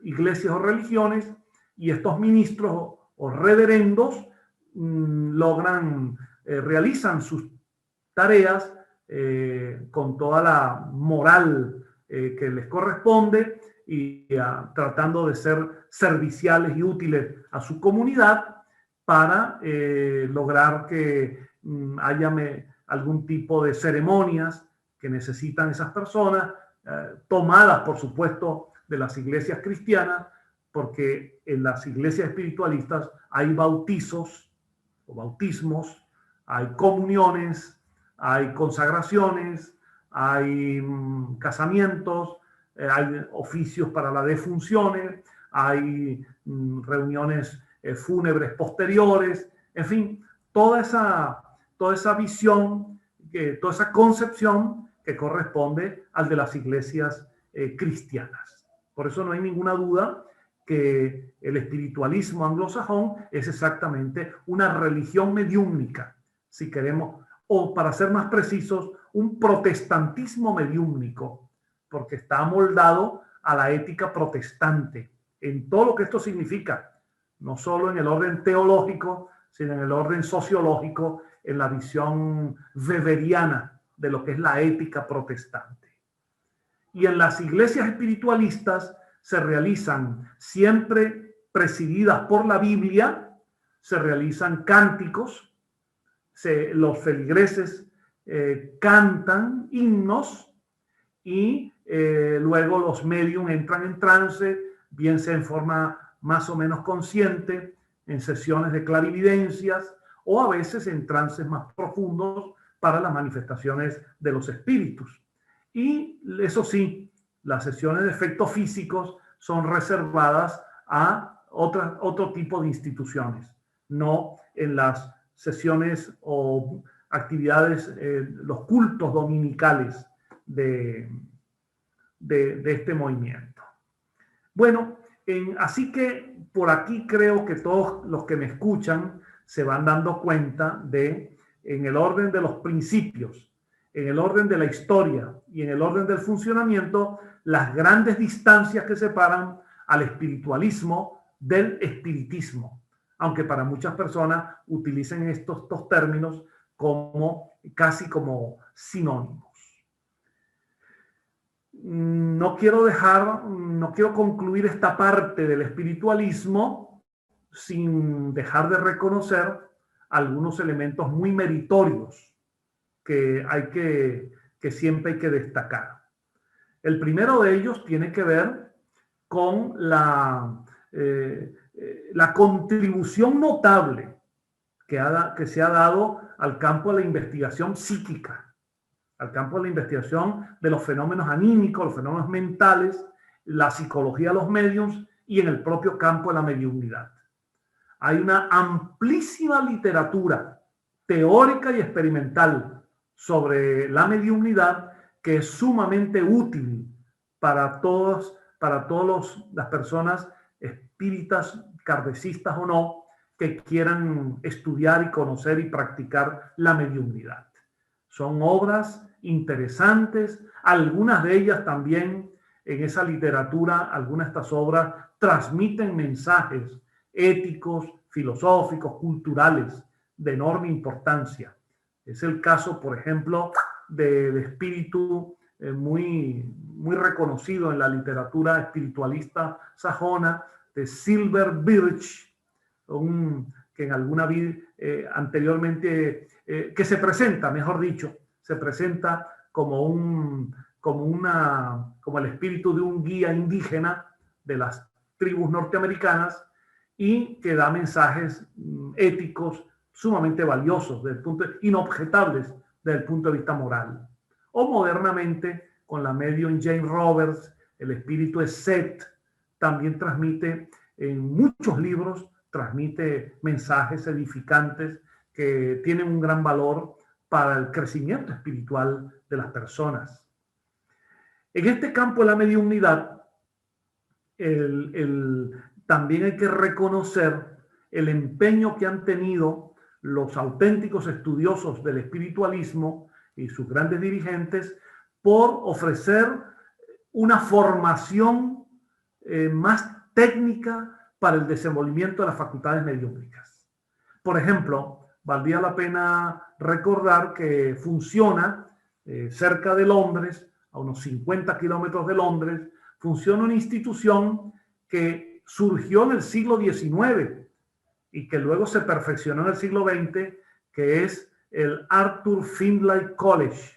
iglesias o religiones, y estos ministros o reverendos realizan sus tareas con toda la moral que les corresponde y tratando de ser serviciales y útiles a su comunidad para lograr que haya algún tipo de ceremonias que necesitan esas personas, tomadas por supuesto de las iglesias cristianas, porque en las iglesias espiritualistas hay bautizos o bautismos, hay comuniones, hay consagraciones, hay casamientos, hay oficios para las defunciones, hay reuniones fúnebres posteriores, en fin, toda esa visión, toda esa concepción que corresponde al de las iglesias cristianas. Por eso no hay ninguna duda que el espiritualismo anglosajón es exactamente una religión mediúmnica, si queremos, o para ser más precisos, un protestantismo mediúmnico, porque está amoldado a la ética protestante, en todo lo que esto significa, no solo en el orden teológico, sino en el orden sociológico, en la visión weberiana de lo que es la ética protestante. Y en las iglesias espiritualistas se realizan, siempre presididas por la Biblia, se realizan cánticos, los feligreses cantan himnos y luego los médium entran en trance, bien sea en forma más o menos consciente, en sesiones de clarividencias o a veces en trances más profundos para las manifestaciones de los espíritus. Y eso sí, las sesiones de efectos físicos son reservadas a otro tipo de instituciones, no en las sesiones o actividades, los cultos dominicales de este movimiento. Bueno, así que por aquí creo que todos los que me escuchan se van dando cuenta de, en el orden de los principios, en el orden de la historia y en el orden del funcionamiento, las grandes distancias que separan al espiritualismo del espiritismo, aunque para muchas personas utilicen estos dos términos casi como sinónimos. No quiero concluir esta parte del espiritualismo sin dejar de reconocer algunos elementos muy meritorios que siempre hay que destacar. El primero de ellos tiene que ver con la contribución notable que se ha dado al campo de la investigación psíquica, al campo de la investigación de los fenómenos anímicos, los fenómenos mentales, la psicología de los médiums y en el propio campo de la mediunidad. Hay una amplísima literatura teórica y experimental sobre la mediunidad que es sumamente útil para todas las personas espíritas, kardecistas o no, que quieran estudiar y conocer y practicar la mediunidad. Son obras interesantes, algunas de ellas también en esa literatura, algunas de estas obras transmiten mensajes éticos, filosóficos, culturales de enorme importancia. Es el caso, por ejemplo, del espíritu muy reconocido en la literatura espiritualista sajona, de Silver Birch, que en alguna vida anteriormente, que se presenta, mejor dicho, se presenta como el espíritu de un guía indígena de las tribus norteamericanas y que da mensajes éticos sumamente valiosos, inobjetables desde el punto de vista moral. O modernamente, con la medium Jane Roberts, el espíritu de Set también transmite en muchos libros, transmite mensajes edificantes que tienen un gran valor para el crecimiento espiritual de las personas. En este campo de la mediunidad, también hay que reconocer el empeño que han tenido los auténticos estudiosos del espiritualismo y sus grandes dirigentes por ofrecer una formación más técnica para el desenvolvimiento de las facultades mediúmnicas. Por ejemplo, valdría la pena recordar que funciona cerca de Londres, a unos 50 kilómetros de Londres, funciona una institución que surgió en el siglo XIX y que luego se perfeccionó en el siglo XX, que es el Arthur Findlay College.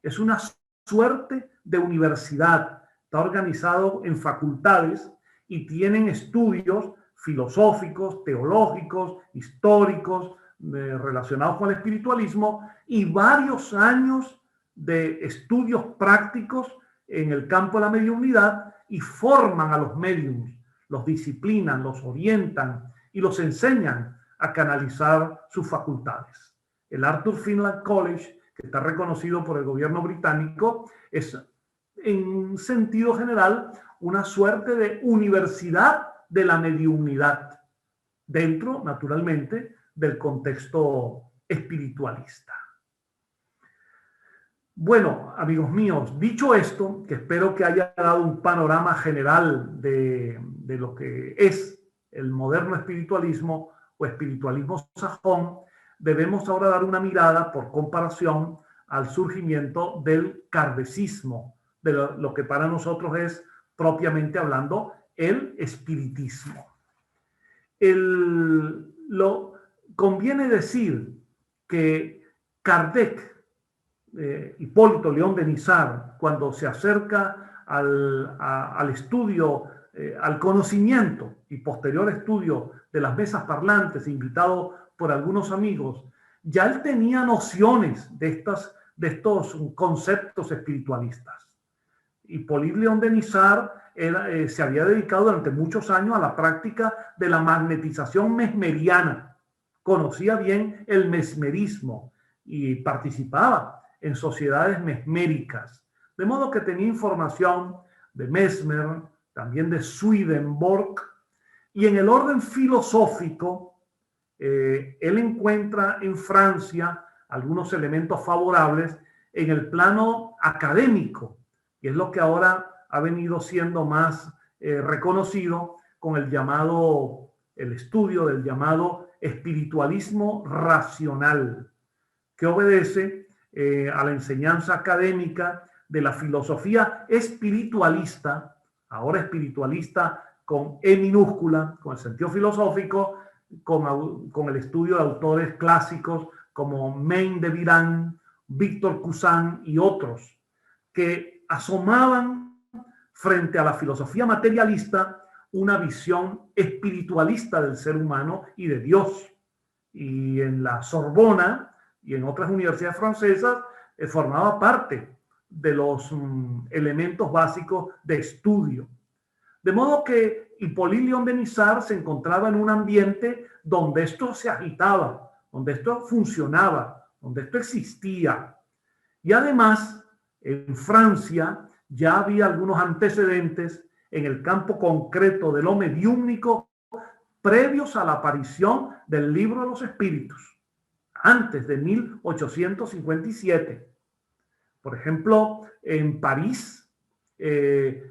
Es una suerte de universidad, está organizado en facultades y tienen estudios filosóficos, teológicos, históricos, relacionados con el espiritualismo y varios años de estudios prácticos en el campo de la mediunidad y forman a los médiums, los disciplinan, los orientan y los enseñan a canalizar sus facultades. El Arthur Findlay College, que está reconocido por el gobierno británico, es en sentido general una suerte de universidad de la mediunidad, dentro, naturalmente, del contexto espiritualista. Bueno, amigos míos, dicho esto, que espero que haya dado un panorama general de lo que es el moderno espiritualismo o espiritualismo sajón, debemos ahora dar una mirada por comparación al surgimiento del kardecismo, de lo que para nosotros es, propiamente hablando, el espiritismo. Conviene decir que Kardec, Hipólito León de Nizar, cuando se acerca al estudio, al conocimiento y posterior estudio de las mesas parlantes, invitado por algunos amigos, ya él tenía nociones de estos conceptos espiritualistas. Hipólito León de Nizar se había dedicado durante muchos años a la práctica de la magnetización mesmeriana, conocía bien el mesmerismo y participaba en sociedades mesméricas, de modo que tenía información de Mesmer, también de Swedenborg, y en el orden filosófico, él encuentra en Francia algunos elementos favorables en el plano académico, y es lo que ahora ha venido siendo más reconocido con el estudio del llamado espiritualismo racional, que obedece a la enseñanza académica de la filosofía espiritualista, ahora espiritualista con E minúscula, con el sentido filosófico, con el estudio de autores clásicos como Maine de Biran, Víctor Cousin y otros, que asomaban frente a la filosofía materialista una visión espiritualista del ser humano y de Dios. Y en la Sorbona y en otras universidades francesas formaba parte de los elementos básicos de estudio. De modo que Hipólito León de Nizar se encontraba en un ambiente donde esto se agitaba, donde esto funcionaba, donde esto existía. Y además, en Francia ya había algunos antecedentes en el campo concreto de lo mediúmnico previos a la aparición del Libro de los Espíritus, antes de 1857. Por ejemplo, en París,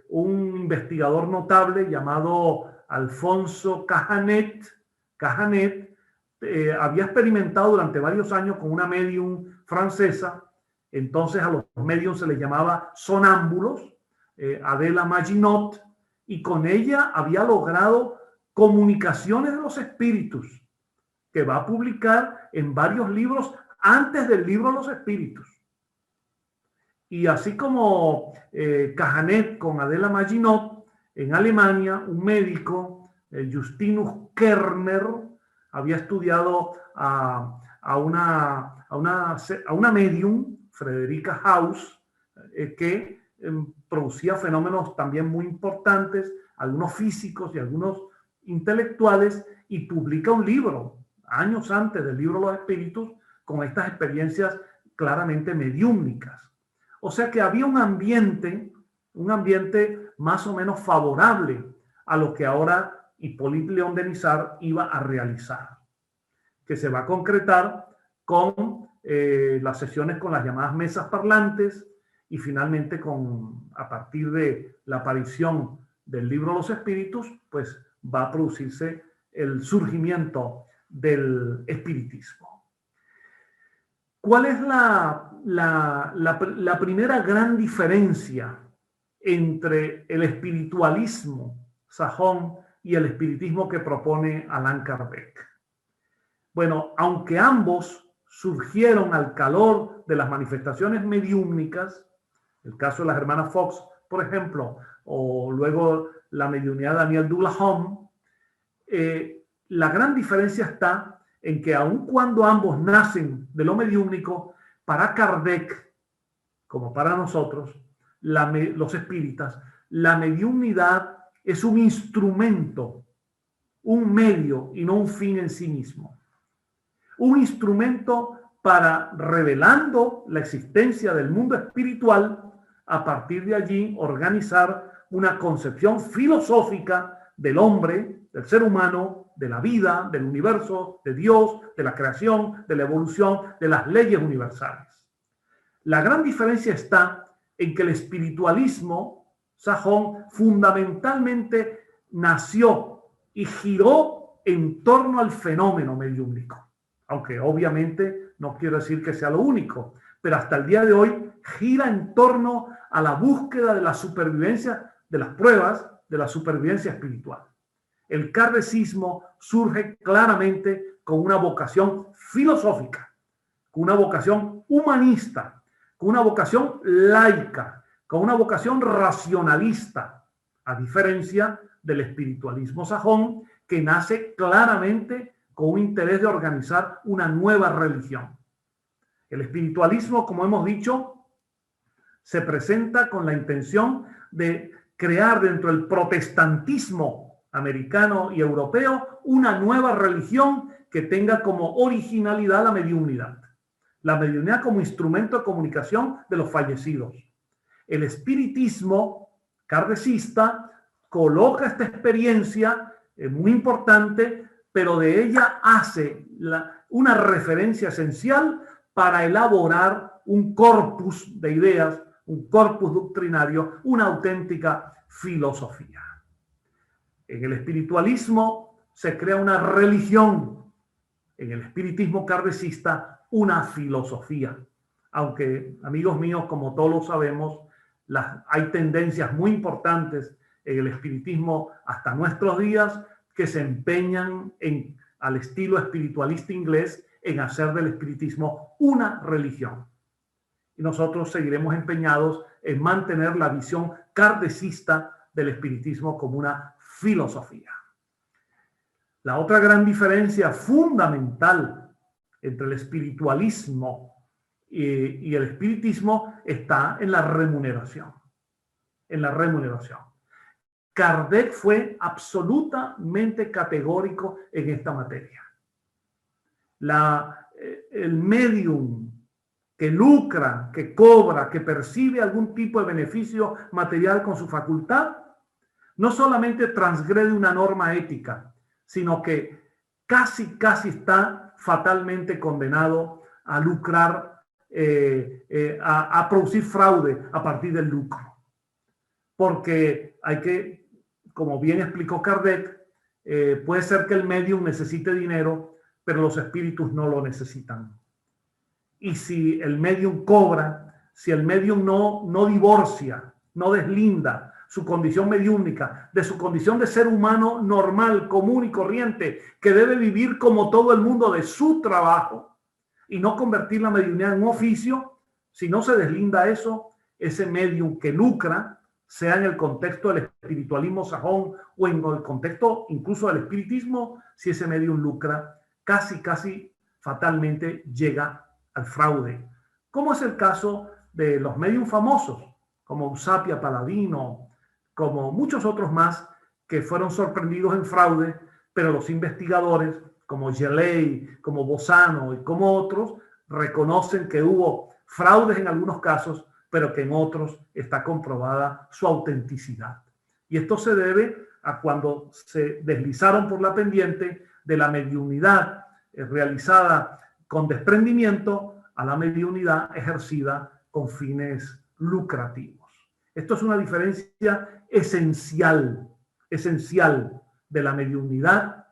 un investigador notable llamado Alfonso Cajanet había experimentado durante varios años con una medium francesa. Entonces a los mediums se les llamaba sonámbulos, Adela Maginot, y con ella había logrado comunicaciones de los espíritus, que va a publicar en varios libros antes del Libro de los Espíritus. Y así como Cajanet con Adela Maginot, en Alemania, un médico, Justinus Kerner, había estudiado a una medium, Frederica Haus, que producía fenómenos también muy importantes, algunos físicos y algunos intelectuales y publica un libro, años antes del libro Los Espíritus, con estas experiencias claramente mediúmnicas. O sea que había un ambiente más o menos favorable a lo que ahora Hippolyte Léon Denisard iba a realizar, que se va a concretar con las sesiones con las llamadas mesas parlantes y finalmente a partir de la aparición del libro Los Espíritus, pues va a producirse el surgimiento del espiritismo. ¿Cuál es la primera gran diferencia entre el espiritualismo sajón y el espiritismo que propone Allan Kardec? Bueno, aunque ambos surgieron al calor de las manifestaciones mediúmnicas, el caso de las hermanas Fox, por ejemplo, o luego la mediunidad de Daniel Douglas Home, la gran diferencia está en que aun cuando ambos nacen de lo mediúmnico, para Kardec, como para nosotros, los espíritas, la mediunidad es un instrumento, un medio y no un fin en sí mismo. Un instrumento para, revelando la existencia del mundo espiritual, a partir de allí organizar una concepción filosófica del hombre, del ser humano, de la vida, del universo, de Dios, de la creación, de la evolución, de las leyes universales. La gran diferencia está en que el espiritualismo sajón fundamentalmente nació y giró en torno al fenómeno mediúmnico. Aunque obviamente no quiero decir que sea lo único, pero hasta el día de hoy gira en torno a la búsqueda de la supervivencia, de las pruebas de la supervivencia espiritual. El kardecismo surge claramente con una vocación filosófica, con una vocación humanista, con una vocación laica, con una vocación racionalista, a diferencia del espiritualismo sajón, que nace claramente con un interés de organizar una nueva religión. El espiritualismo, como hemos dicho, se presenta con la intención de crear dentro del protestantismo americano y europeo una nueva religión que tenga como originalidad la mediunidad. La mediunidad como instrumento de comunicación de los fallecidos. El espiritismo kardecista coloca esta experiencia muy importante, pero de ella hace una referencia esencial para elaborar un corpus de ideas, un corpus doctrinario, una auténtica filosofía. En el espiritualismo se crea una religión, en el espiritismo kardecista una filosofía. Aunque, amigos míos, como todos lo sabemos, hay tendencias muy importantes en el espiritismo hasta nuestros días que se empeñan al estilo espiritualista inglés en hacer del espiritismo una religión. Y nosotros seguiremos empeñados en mantener la visión kardecista del espiritismo como una filosofía. La otra gran diferencia fundamental entre el espiritualismo y el espiritismo está en la remuneración. En la remuneración. Kardec fue absolutamente categórico en esta materia. El medium que lucra, que cobra, que percibe algún tipo de beneficio material con su facultad, no solamente transgrede una norma ética, sino que casi está fatalmente condenado a lucrar, a producir fraude a partir del lucro. Porque hay que, como bien explicó Kardec, puede ser que el medium necesite dinero, pero los espíritus no lo necesitan. Y si el medium cobra, si el medium no divorcia, no deslinda su condición mediúmnica de su condición de ser humano normal, común y corriente, que debe vivir como todo el mundo de su trabajo y no convertir la mediunidad en un oficio, si no se deslinda eso, ese medium que lucra, sea en el contexto del espiritualismo sajón o en el contexto incluso del espiritismo, si ese medium lucra, casi fatalmente llega al fraude. Como es el caso de los medium famosos, como Eusapia Paladino, como muchos otros más, que fueron sorprendidos en fraude, pero los investigadores como Geley, como Bozano y como otros reconocen que hubo fraudes en algunos casos, pero que en otros está comprobada su autenticidad. Y esto se debe a cuando se deslizaron por la pendiente de la mediunidad realizada con desprendimiento a la mediunidad ejercida con fines lucrativos. Esto es una diferencia esencial de la mediunidad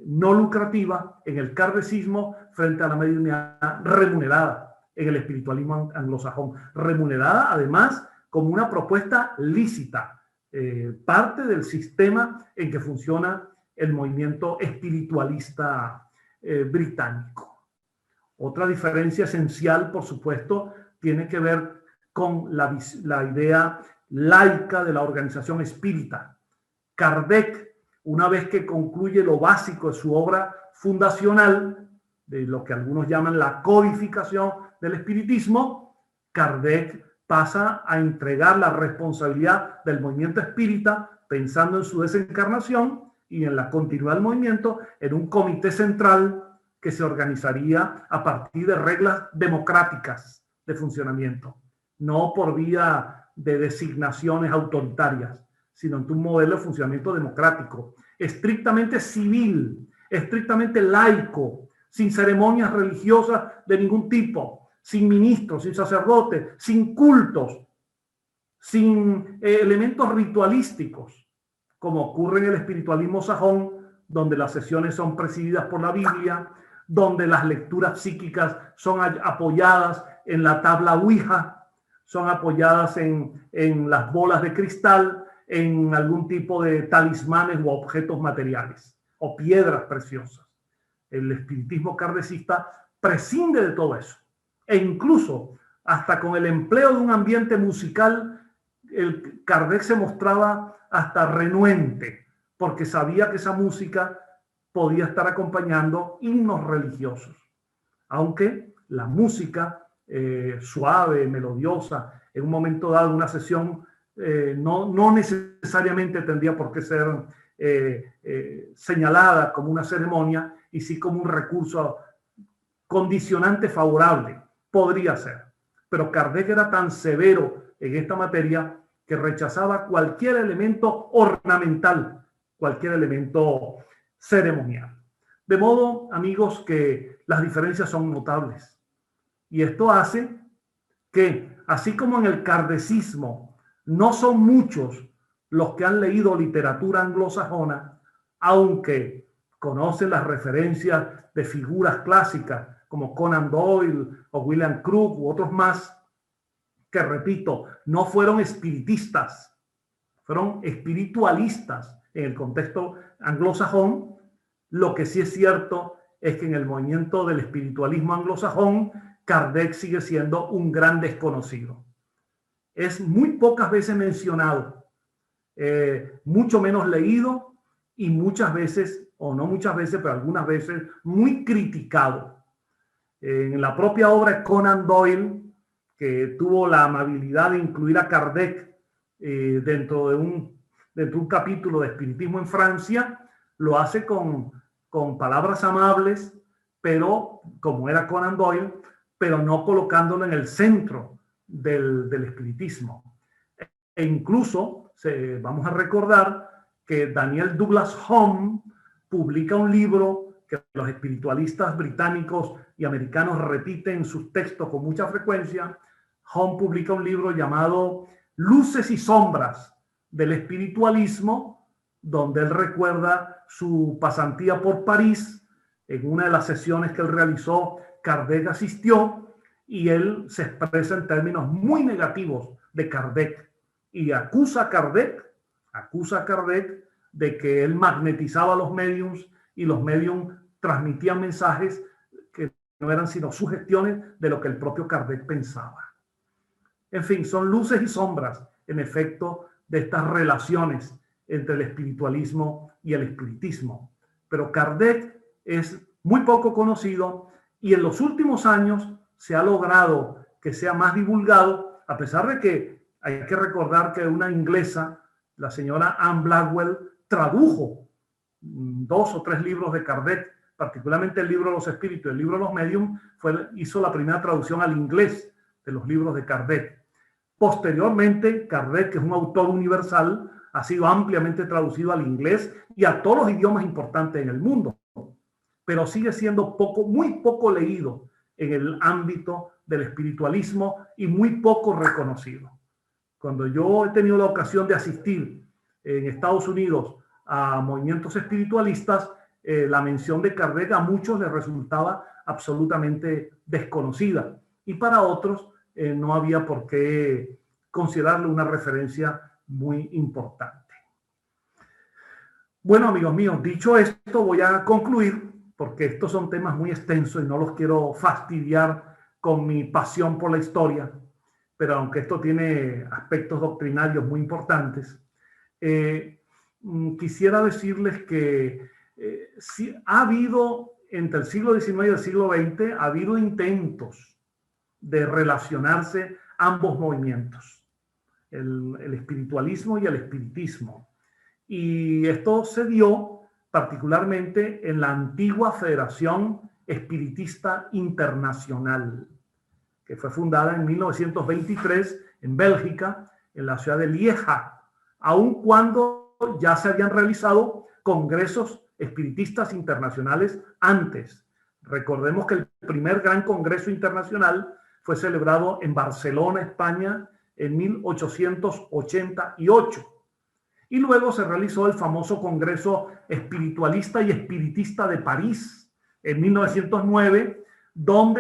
no lucrativa en el kardecismo frente a la mediunidad remunerada en el espiritualismo anglosajón. Remunerada además como una propuesta lícita, parte del sistema en que funciona el movimiento espiritualista británico. Otra diferencia esencial, por supuesto, tiene que ver con la idea laica de la organización espírita. Kardec, una vez que concluye lo básico de su obra fundacional, de lo que algunos llaman la codificación del espiritismo, Kardec pasa a entregar la responsabilidad del movimiento espírita, pensando en su desencarnación y en la continuidad del movimiento, en un comité central que se organizaría a partir de reglas democráticas de funcionamiento, no por vía de designaciones autoritarias, sino en un modelo de funcionamiento democrático, estrictamente civil, estrictamente laico, sin ceremonias religiosas de ningún tipo, sin ministros, sin sacerdotes, sin cultos, sin elementos ritualísticos, como ocurre en el espiritualismo sajón, donde las sesiones son presididas por la Biblia, donde las lecturas psíquicas son apoyadas en la tabla Ouija, son apoyadas en las bolas de cristal, en algún tipo de talismanes u objetos materiales o piedras preciosas. El espiritismo kardecista prescinde de todo eso. E incluso hasta con el empleo de un ambiente musical, el Kardec se mostraba hasta renuente, porque sabía que esa música podía estar acompañando himnos religiosos. Aunque la música suave, melodiosa, en un momento dado, una sesión, no necesariamente tendría por qué ser señalada como una ceremonia, y sí como un recurso condicionante favorable. Podría ser. Pero Kardec era tan severo en esta materia que rechazaba cualquier elemento ornamental, cualquier elemento ceremonial. De modo, amigos, que las diferencias son notables. Y esto hace que, así como en el kardecismo no son muchos los que han leído literatura anglosajona, aunque conocen las referencias de figuras clásicas como Conan Doyle o William Crook u otros más, que repito, no fueron espiritistas, fueron espiritualistas en el contexto anglosajón. Lo que sí es cierto es que en el movimiento del espiritualismo anglosajón, Kardec sigue siendo un gran desconocido. Es muy pocas veces mencionado, mucho menos leído y muchas veces, o no muchas veces, pero algunas veces, muy criticado. En la propia obra de Conan Doyle, que tuvo la amabilidad de incluir a Kardec dentro de un capítulo de espiritismo en Francia, lo hace con palabras amables, pero como era Conan Doyle, pero no colocándolo en el centro del espiritismo. E incluso vamos a recordar que Daniel Douglas Home publica un libro que los espiritualistas británicos y americanos repiten en sus textos con mucha frecuencia. Home publica un libro llamado Luces y Sombras del Espiritualismo, donde él recuerda su pasantía por París. En una de las sesiones que él realizó, Kardec asistió y él se expresa en términos muy negativos de Kardec y acusa a Kardec de que él magnetizaba a los médiums y los médiums transmitían mensajes que no eran sino sugestiones de lo que el propio Kardec pensaba. En fin, son luces y sombras, en efecto, de estas relaciones entre el espiritualismo y el espiritismo. Pero Kardec es muy poco conocido y en los últimos años se ha logrado que sea más divulgado, a pesar de que hay que recordar que una inglesa, la señora Anne Blackwell tradujo 2 o 3 libros de Kardec, particularmente el libro de los espíritus, el libro de los medium, hizo la primera traducción al inglés de los libros de Kardec. Posteriormente, Kardec, que es un autor universal, ha sido ampliamente traducido al inglés y a todos los idiomas importantes en el mundo, pero sigue siendo muy poco leído en el ámbito del espiritualismo y muy poco reconocido. Cuando yo he tenido la ocasión de asistir en Estados Unidos a movimientos espiritualistas, la mención de Kardec a muchos les resultaba absolutamente desconocida y para otros no había por qué considerarle una referencia muy importante. Bueno, amigos míos, dicho esto, voy a concluir porque estos son temas muy extensos y no los quiero fastidiar con mi pasión por la historia, pero aunque esto tiene aspectos doctrinarios muy importantes, quisiera decirles que sí, ha habido entre el siglo XIX y el siglo XX, ha habido intentos de relacionarse ambos movimientos, el espiritualismo y el espiritismo. Y esto se dio particularmente en la antigua Federación Espiritista Internacional, que fue fundada en 1923 en Bélgica, en la ciudad de Lieja, aun cuando ya se habían realizado congresos espiritistas internacionales antes. Recordemos que el primer gran congreso internacional fue celebrado en Barcelona, España, en 1888. Y luego se realizó el famoso Congreso Espiritualista y Espiritista de París en 1909,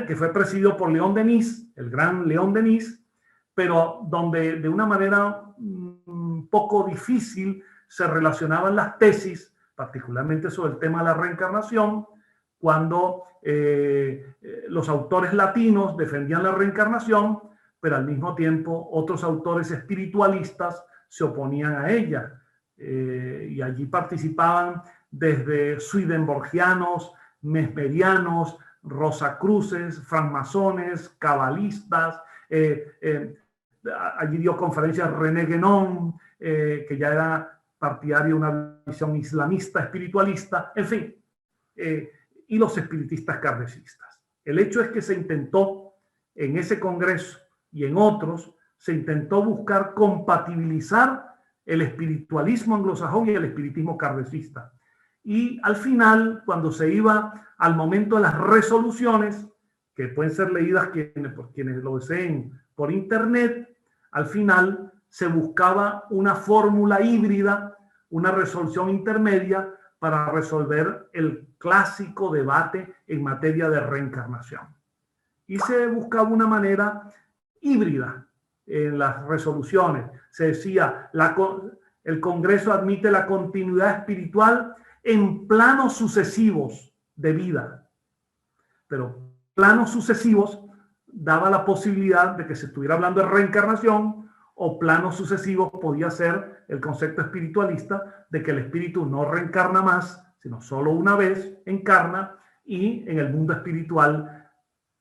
que fue presidido por León Denis, el gran León Denis, pero donde de una manera un poco difícil se relacionaban las tesis, particularmente sobre el tema de la reencarnación, cuando los autores latinos defendían la reencarnación, pero al mismo tiempo otros autores espiritualistas se oponían a ella. Y allí participaban desde swedenborgianos, mesmerianos, rosacruces, francmasones, cabalistas. Allí dio conferencias René Guénon, que ya era partidario de una visión islamista, espiritualista, en fin, y los espiritistas kardecistas. El hecho es que se intentó en ese congreso y en otros, se intentó buscar compatibilizar el espiritualismo anglosajón y el espiritismo kardecista. Y al final, cuando se iba al momento de las resoluciones, que pueden ser leídas por quienes lo deseen por internet, al final se buscaba una fórmula híbrida, una resolución intermedia para resolver el clásico debate en materia de reencarnación. Y se buscaba una manera híbrida en las resoluciones. Se decía, el Congreso admite la continuidad espiritual en planos sucesivos de vida. Pero planos sucesivos daba la posibilidad de que se estuviera hablando de reencarnación, o planos sucesivos podía ser el concepto espiritualista de que el espíritu no reencarna más, sino solo una vez encarna y en el mundo espiritual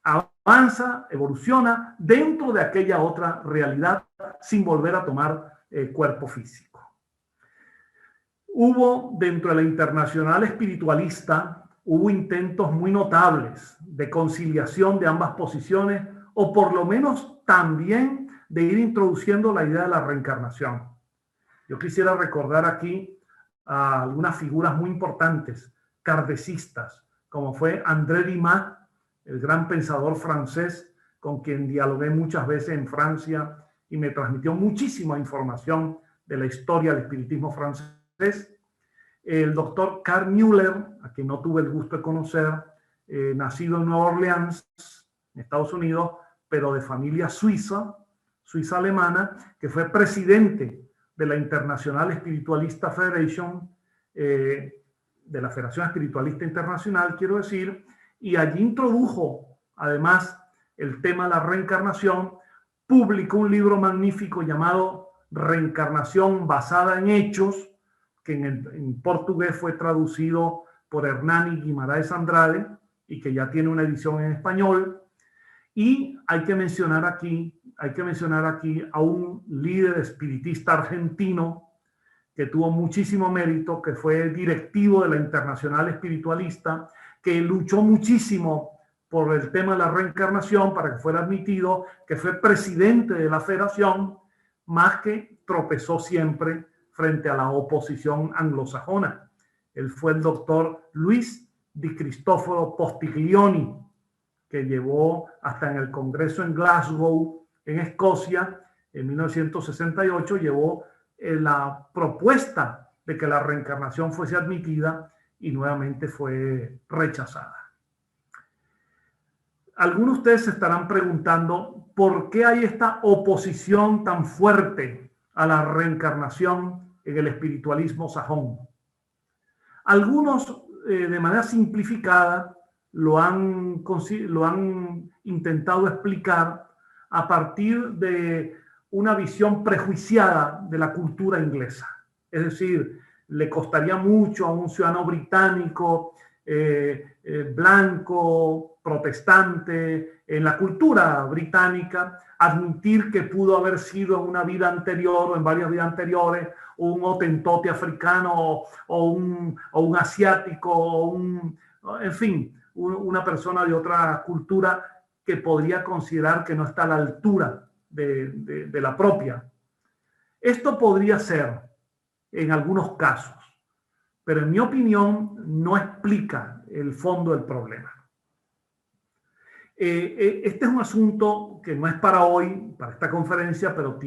avanza, evoluciona dentro de aquella otra realidad sin volver a tomar cuerpo físico. Hubo dentro de la internacional espiritualista, hubo intentos muy notables de conciliación de ambas posiciones, o por lo menos también de ir introduciendo la idea de la reencarnación. Yo quisiera recordar aquí a algunas figuras muy importantes, kardecistas, como fue André Dumas, el gran pensador francés, con quien dialogué muchas veces en Francia y me transmitió muchísima información de la historia del espiritismo francés. El doctor Karl Müller, a quien no tuve el gusto de conocer, nacido en Nueva Orleans, en Estados Unidos, pero de familia suiza-alemana, que fue presidente de la International Spiritualista Federation, de la Federación Espiritualista Internacional, quiero decir, y allí introdujo además el tema de la reencarnación, publicó un libro magnífico llamado Reencarnación basada en hechos, que en portugués fue traducido por Hernani Guimaraes Andrade y que ya tiene una edición en español. Y hay que mencionar aquí a un líder espiritista argentino que tuvo muchísimo mérito, que fue directivo de la Internacional Espiritualista, que luchó muchísimo por el tema de la reencarnación para que fuera admitido, que fue presidente de la federación, más que tropezó siempre frente a la oposición anglosajona. Él fue el doctor Luis Di Cristoforo Postiglioni, que llevó hasta en el Congreso en Glasgow, en Escocia, en 1968, llevó la propuesta de que la reencarnación fuese admitida y nuevamente fue rechazada. Algunos de ustedes se estarán preguntando por qué hay esta oposición tan fuerte a la reencarnación en el espiritualismo sajón. Algunos, de manera simplificada, lo han intentado explicar a partir de una visión prejuiciada de la cultura inglesa. Es decir, le costaría mucho a un ciudadano británico blanco, protestante, en la cultura británica, admitir que pudo haber sido en una vida anterior o en varias vidas anteriores un hotentote africano o un asiático, en fin, una persona de otra cultura que podría considerar que no está a la altura de la propia. Esto podría ser en algunos casos, pero en mi opinión no explica el fondo del problema. Este es un asunto que no es para hoy, para esta conferencia, pero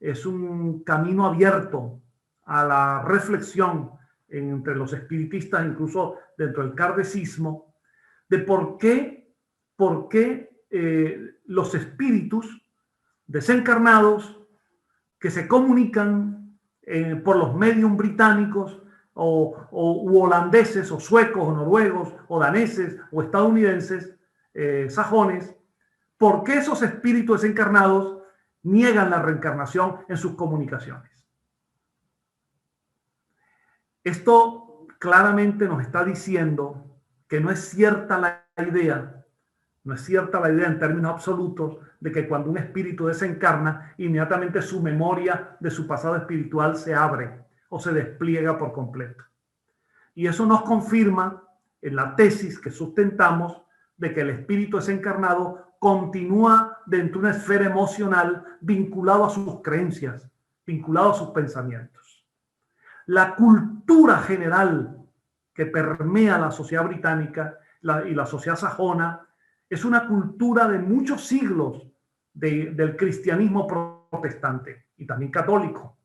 es un camino abierto a la reflexión entre los espiritistas, incluso dentro del kardecismo, de por qué los espíritus desencarnados que se comunican por los medios británicos u holandeses o suecos o noruegos o daneses o estadounidenses, sajones, ¿por qué esos espíritus desencarnados niegan la reencarnación en sus comunicaciones? Esto claramente nos está diciendo que no es cierta la idea en términos absolutos de que cuando un espíritu desencarna, inmediatamente su memoria de su pasado espiritual se abre o se despliega por completo. Y eso nos confirma en la tesis que sustentamos de que el espíritu desencarnado continúa dentro de una esfera emocional vinculado a sus creencias, vinculado a sus pensamientos. La cultura general que permea la sociedad británica y la sociedad sajona es una cultura de muchos siglos del cristianismo protestante y también católico.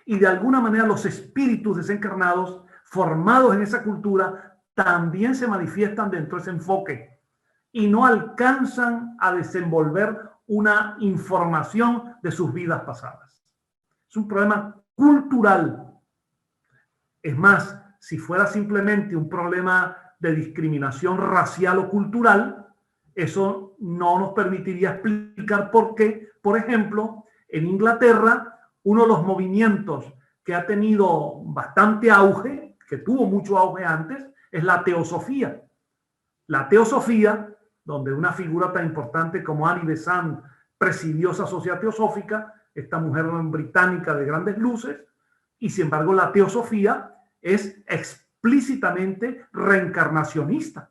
Y de alguna manera los espíritus desencarnados formados en esa cultura también se manifiestan dentro de ese enfoque y no alcanzan a desenvolver una información de sus vidas pasadas. Es un problema cultural. Es más, si fuera simplemente un problema de discriminación racial o cultural, eso no nos permitiría explicar por qué, por ejemplo, en Inglaterra, uno de los movimientos que ha tenido bastante auge, que tuvo mucho auge antes, es la teosofía. La teosofía, donde una figura tan importante como Annie Besant presidió esa sociedad teosófica, esta mujer británica de grandes luces, y sin embargo la teosofía es explícitamente reencarnacionista.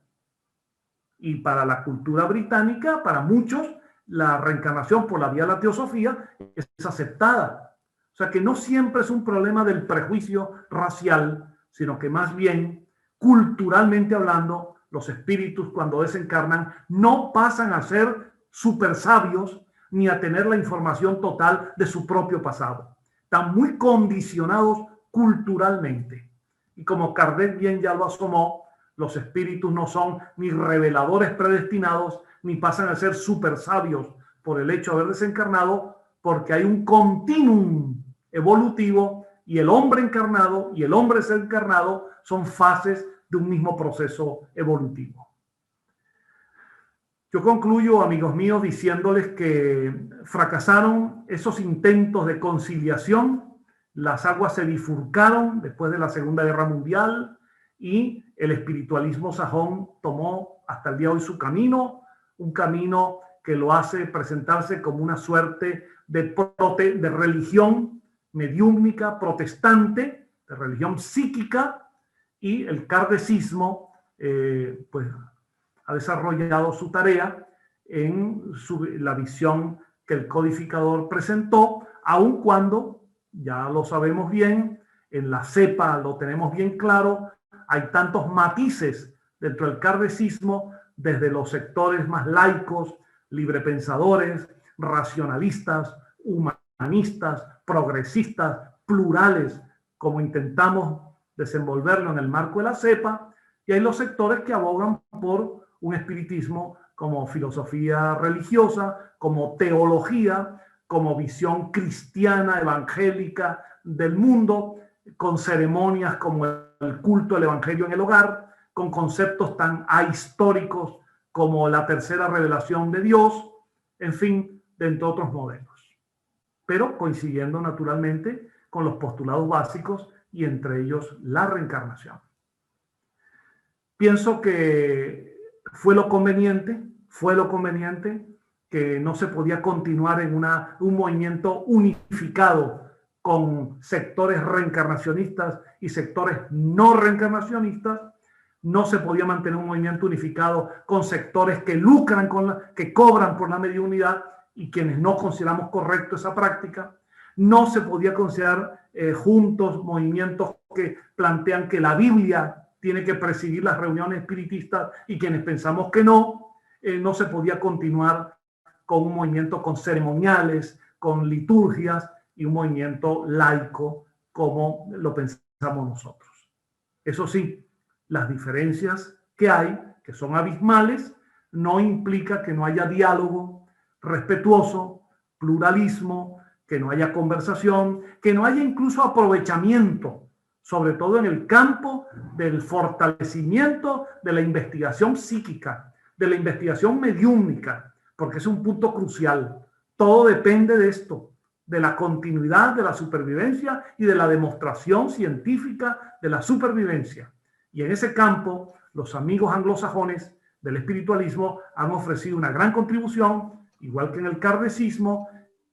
Y para la cultura británica, para muchos, la reencarnación por la vía de la teosofía es aceptada. O sea que no siempre es un problema del prejuicio racial, sino que más bien, culturalmente hablando, los espíritus cuando desencarnan no pasan a ser súper sabios ni a tener la información total de su propio pasado. Están muy condicionados culturalmente. Y como Kardec bien ya lo asomó, los espíritus no son ni reveladores predestinados, ni pasan a ser súper sabios por el hecho de haber desencarnado, porque hay un continuum evolutivo y el hombre encarnado y el hombre desencarnado son fases de un mismo proceso evolutivo. Yo concluyo, amigos míos, diciéndoles que fracasaron esos intentos de conciliación, las aguas se bifurcaron después de la Segunda Guerra Mundial y el espiritualismo sajón tomó hasta el día de hoy su camino, un camino que lo hace presentarse como una suerte de religión mediúmnica protestante de religión psíquica, y el kardecismo pues, ha desarrollado su tarea en la visión que el codificador presentó, aun cuando, ya lo sabemos bien, en la cepa lo tenemos bien claro, hay tantos matices dentro del kardecismo, desde los sectores más laicos, librepensadores, racionalistas, humanistas, progresistas, plurales, como intentamos desenvolverlo en el marco de la cepa, y hay los sectores que abogan por un espiritismo como filosofía religiosa, como teología, como visión cristiana, evangélica del mundo, con ceremonias como el culto del evangelio en el hogar, con conceptos tan ahistóricos como la tercera revelación de Dios, en fin, de entre otros modelos. Pero coincidiendo naturalmente con los postulados básicos y entre ellos la reencarnación. Pienso que fue lo conveniente que no se podía continuar en un movimiento unificado con sectores reencarnacionistas y sectores no reencarnacionistas. No se podía mantener un movimiento unificado con sectores que lucran, que cobran por la mediunidad y quienes no consideramos correcto esa práctica. No se podía considerar juntos movimientos que plantean que la Biblia tiene que presidir las reuniones espiritistas y quienes pensamos que no. No se podía continuar con un movimiento con ceremoniales, con liturgias y un movimiento laico como lo pensamos nosotros. Eso sí, las diferencias que hay, que son abismales, no implica que no haya diálogo respetuoso, pluralismo, que no haya conversación, que no haya incluso aprovechamiento, sobre todo en el campo del fortalecimiento de la investigación psíquica, de la investigación mediúmnica, porque es un punto crucial. Todo depende de esto, de la continuidad de la supervivencia y de la demostración científica de la supervivencia. Y en ese campo, los amigos anglosajones del espiritualismo han ofrecido una gran contribución, igual que en el kardecismo,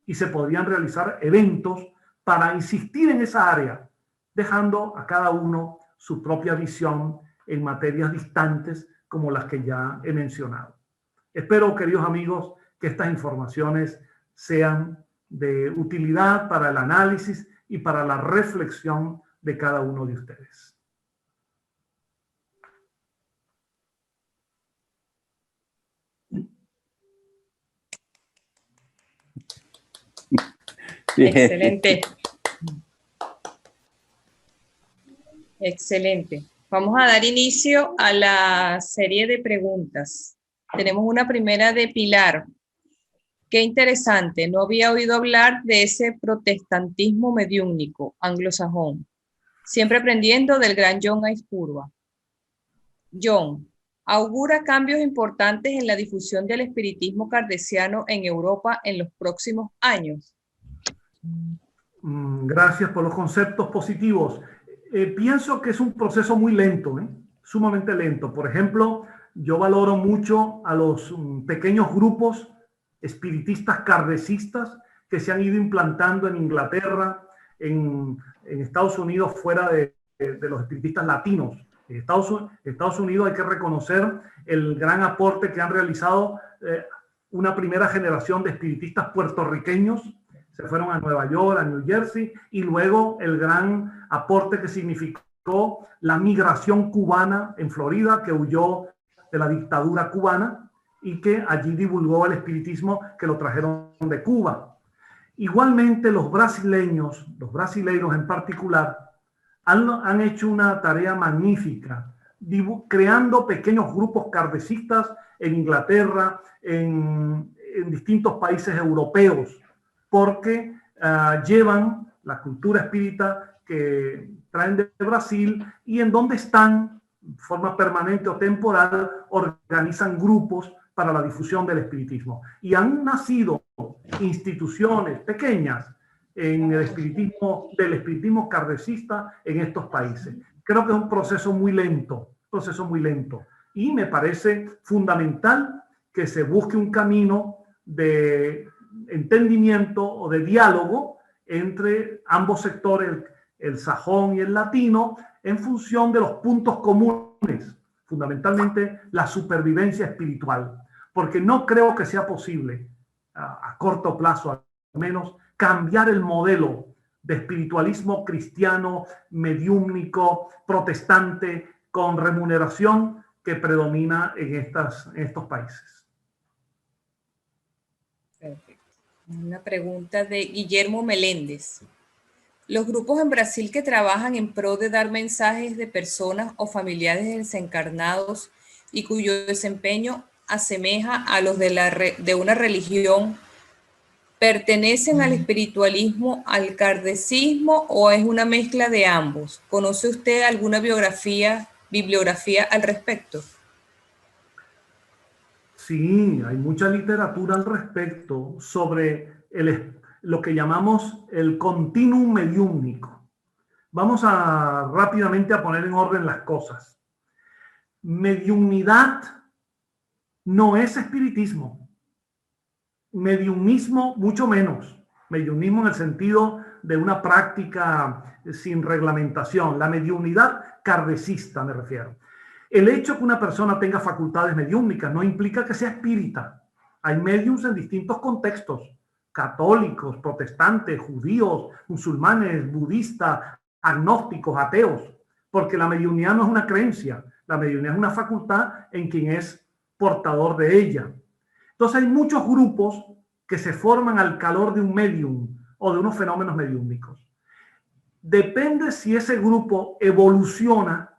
y se podrían realizar eventos para insistir en esa área, dejando a cada uno su propia visión en materias distantes como las que ya he mencionado. Espero, queridos amigos, que estas informaciones sean de utilidad para el análisis y para la reflexión de cada uno de ustedes. Excelente. Excelente. Vamos a dar inicio a la serie de preguntas. Tenemos una primera de Pilar. Qué interesante, no había oído hablar de ese protestantismo mediúnico anglosajón. Siempre aprendiendo del gran John Aispurua. John, ¿augura cambios importantes en la difusión del espiritismo kardeciano en Europa en los próximos años? Gracias por los conceptos positivos. Pienso que es un proceso muy lento, sumamente lento. Por ejemplo, yo valoro mucho a los pequeños grupos espiritistas kardecistas que se han ido implantando en Inglaterra, en Estados Unidos, fuera de los espiritistas latinos. En Estados Unidos hay que reconocer el gran aporte que han realizado una primera generación de espiritistas puertorriqueños. Se fueron a Nueva York, a New Jersey, y luego el gran aporte que significó la migración cubana en Florida, que huyó de la dictadura cubana y que allí divulgó el espiritismo que lo trajeron de Cuba. Igualmente los brasileños en particular, han hecho una tarea magnífica, creando pequeños grupos kardecistas en Inglaterra, en distintos países europeos, porque llevan la cultura espírita que traen de Brasil y en donde están, de forma permanente o temporal, organizan grupos para la difusión del espiritismo. Y han nacido instituciones pequeñas en el del espiritismo kardecista en estos países. Creo que es un proceso muy lento, y me parece fundamental que se busque un camino de entendimiento o de diálogo entre ambos sectores, el sajón y el latino en función de los puntos comunes, fundamentalmente la supervivencia espiritual, porque no creo que sea posible a corto plazo al menos cambiar el modelo de espiritualismo cristiano, mediúmnico, protestante, con remuneración que predomina en estos países. Perfecto. Una pregunta de Guillermo Meléndez. Los grupos en Brasil que trabajan en pro de dar mensajes de personas o familiares desencarnados y cuyo desempeño asemeja a los de una religión, ¿pertenecen al espiritualismo, al kardecismo o es una mezcla de ambos? ¿Conoce usted alguna bibliografía al respecto? Sí, hay mucha literatura al respecto sobre lo que llamamos el continuum mediúmnico. Vamos rápidamente a poner en orden las cosas. Mediunidad no es espiritismo. Mediunismo mucho menos. Mediunismo en el sentido de una práctica sin reglamentación. La mediunidad kardecista me refiero. El hecho que una persona tenga facultades mediúmnicas no implica que sea espírita. Hay mediums en distintos contextos, católicos, protestantes, judíos, musulmanes, budistas, agnósticos, ateos, porque la mediunidad no es una creencia, la mediunidad es una facultad en quien es portador de ella. Entonces hay muchos grupos que se forman al calor de un medium o de unos fenómenos mediúmnicos. Depende si ese grupo evoluciona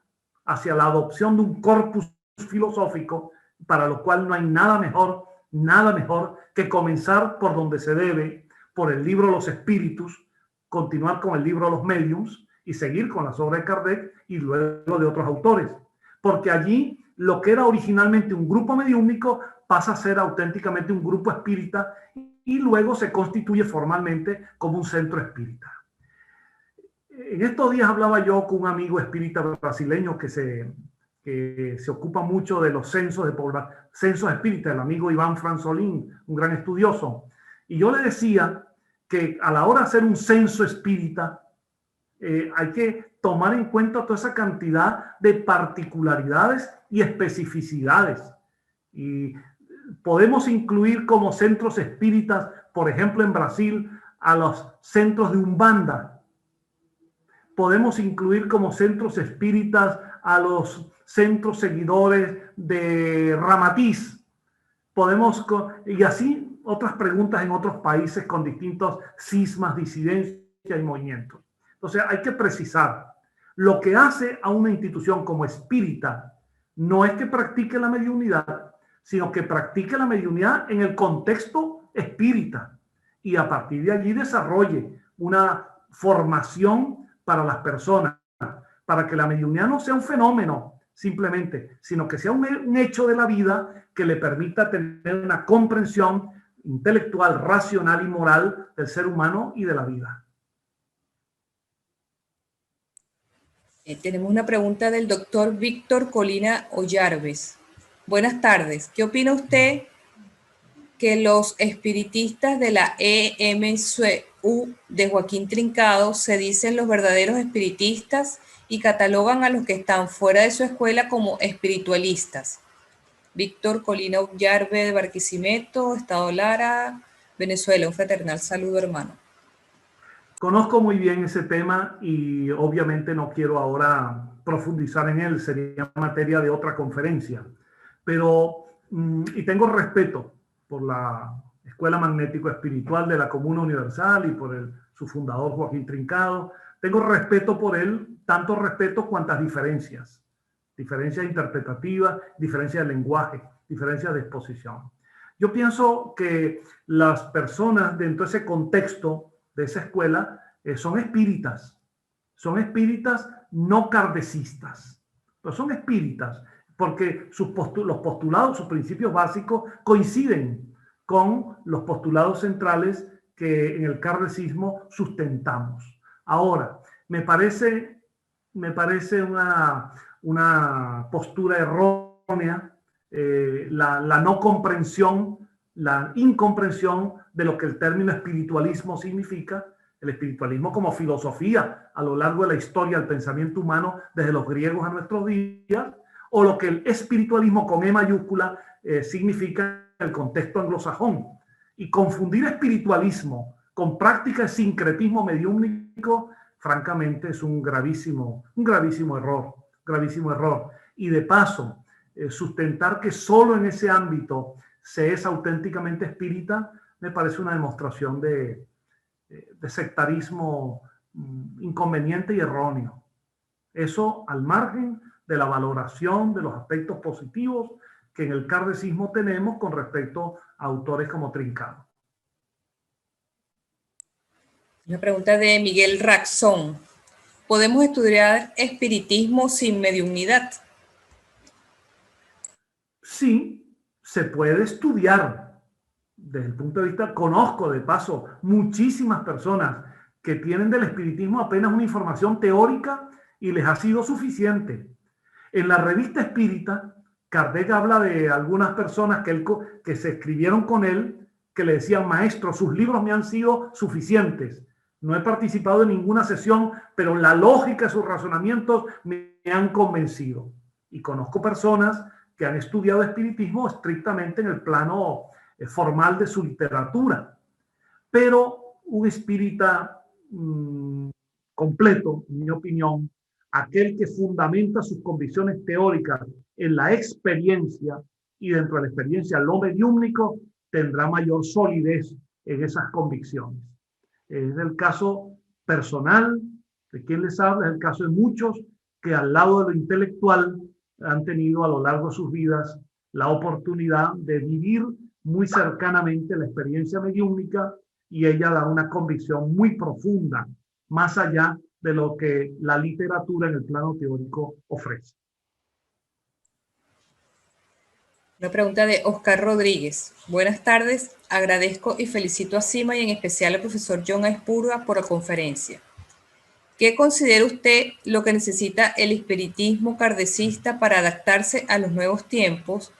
hacia la adopción de un corpus filosófico, para lo cual no hay nada mejor que comenzar por donde se debe, por el libro Los Espíritus, continuar con el libro Los Mediums y seguir con las obras de Kardec y luego de otros autores. Porque allí lo que era originalmente un grupo mediúmnico pasa a ser auténticamente un grupo espírita y luego se constituye formalmente como un centro espírita. En estos días hablaba yo con un amigo espírita brasileño que se ocupa mucho de los censos espíritas, el amigo Iván Franzolín, un gran estudioso. Y yo le decía que a la hora de hacer un censo espírita hay que tomar en cuenta toda esa cantidad de particularidades y especificidades. Y podemos incluir como centros espíritas, por ejemplo, en Brasil, a los centros de Umbanda. Podemos incluir como centros espíritas a los centros seguidores de Ramatiz. Y así otras preguntas en otros países con distintos cismas, disidencias y movimientos. Entonces hay que precisar, lo que hace a una institución como espírita no es que practique la mediunidad, sino que practique la mediunidad en el contexto espírita y a partir de allí desarrolle una formación para las personas, para que la mediunidad no sea un fenómeno simplemente, sino que sea un hecho de la vida que le permita tener una comprensión intelectual, racional y moral del ser humano y de la vida. Tenemos una pregunta del doctor Víctor Colina Ollarves. Buenas tardes. ¿Qué opina usted que los espiritistas de la EMCU de Joaquín Trincado se dicen los verdaderos espiritistas y catalogan a los que están fuera de su escuela como espiritualistas? Víctor Colina Ollarves de Barquisimeto, Estado Lara, Venezuela. Un fraternal saludo, hermano. Conozco muy bien ese tema y obviamente no quiero ahora profundizar en él, sería materia de otra conferencia, pero y tengo respeto por la Escuela Magnético Espiritual de la Comuna Universal y por su fundador Joaquín Trincado. Tengo respeto por él, tanto respeto cuantas diferencias interpretativas, diferencias de lenguaje, diferencias de exposición. Yo pienso que las personas dentro de ese contexto de esa escuela son espíritas no kardecistas, pero son espíritas porque los postulados, sus principios básicos coinciden con los postulados centrales que en el kardecismo sustentamos. Ahora, me parece una postura errónea la no comprensión, la incomprensión de lo que el término espiritualismo significa. el espiritualismo como filosofía a lo largo de la historia del pensamiento humano desde los griegos a nuestros días, o lo que el espiritualismo con E mayúscula significa en el contexto anglosajón. Y confundir espiritualismo con práctica de sincretismo mediúmnico, francamente, es un gravísimo error, gravísimo error. Y de paso, sustentar que solo en ese ámbito se es auténticamente espírita, me parece una demostración de sectarismo inconveniente y erróneo. Eso al margen de la valoración de los aspectos positivos que en el kardecismo tenemos con respecto a autores como Trincado. Una pregunta de Miguel Raxón. ¿Podemos estudiar espiritismo sin mediunidad? Sí, se puede estudiar. Desde el punto de vista, conozco de paso muchísimas personas que tienen del espiritismo apenas una información teórica y les ha sido suficiente. En la revista Espírita, Kardec habla de algunas personas que se escribieron con él, que le decían: maestro, sus libros me han sido suficientes. No he participado en ninguna sesión, pero la lógica de sus razonamientos me han convencido. Y conozco personas que han estudiado espiritismo estrictamente en el plano formal de su literatura. Pero un espírita completo, en mi opinión, aquel que fundamenta sus convicciones teóricas en la experiencia, y dentro de la experiencia lo mediúmnico, tendrá mayor solidez en esas convicciones. Es el caso personal de quien les habla, es el caso de muchos que al lado de lo intelectual han tenido a lo largo de sus vidas la oportunidad de vivir muy cercanamente la experiencia mediúmnica, y ella da una convicción muy profunda, más allá de lo que la literatura en el plano teórico ofrece. Una pregunta de Oscar Rodríguez. Buenas tardes, agradezco y felicito a Sima y en especial al profesor John Aizpurua por la conferencia. ¿Qué considera usted lo que necesita el espiritismo kardecista para adaptarse a los nuevos tiempos?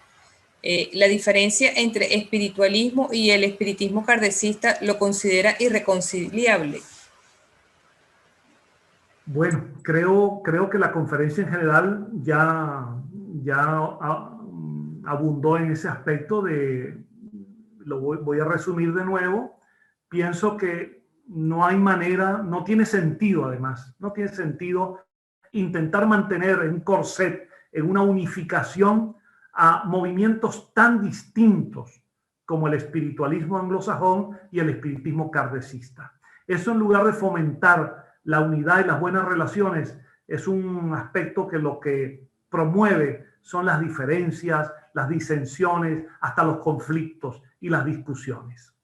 La diferencia entre espiritualismo y el espiritismo kardecista lo considera irreconciliable. Bueno, creo que la conferencia en general ya abundó en ese aspecto lo voy a resumir de nuevo. Pienso que no hay manera, no tiene sentido además, no tiene sentido intentar mantener en un corset, en una unificación a movimientos tan distintos como el espiritualismo anglosajón y el espiritismo kardecista. Eso, en lugar de fomentar la unidad y las buenas relaciones, es un aspecto que lo que promueve son las diferencias, las disensiones, hasta los conflictos y las discusiones.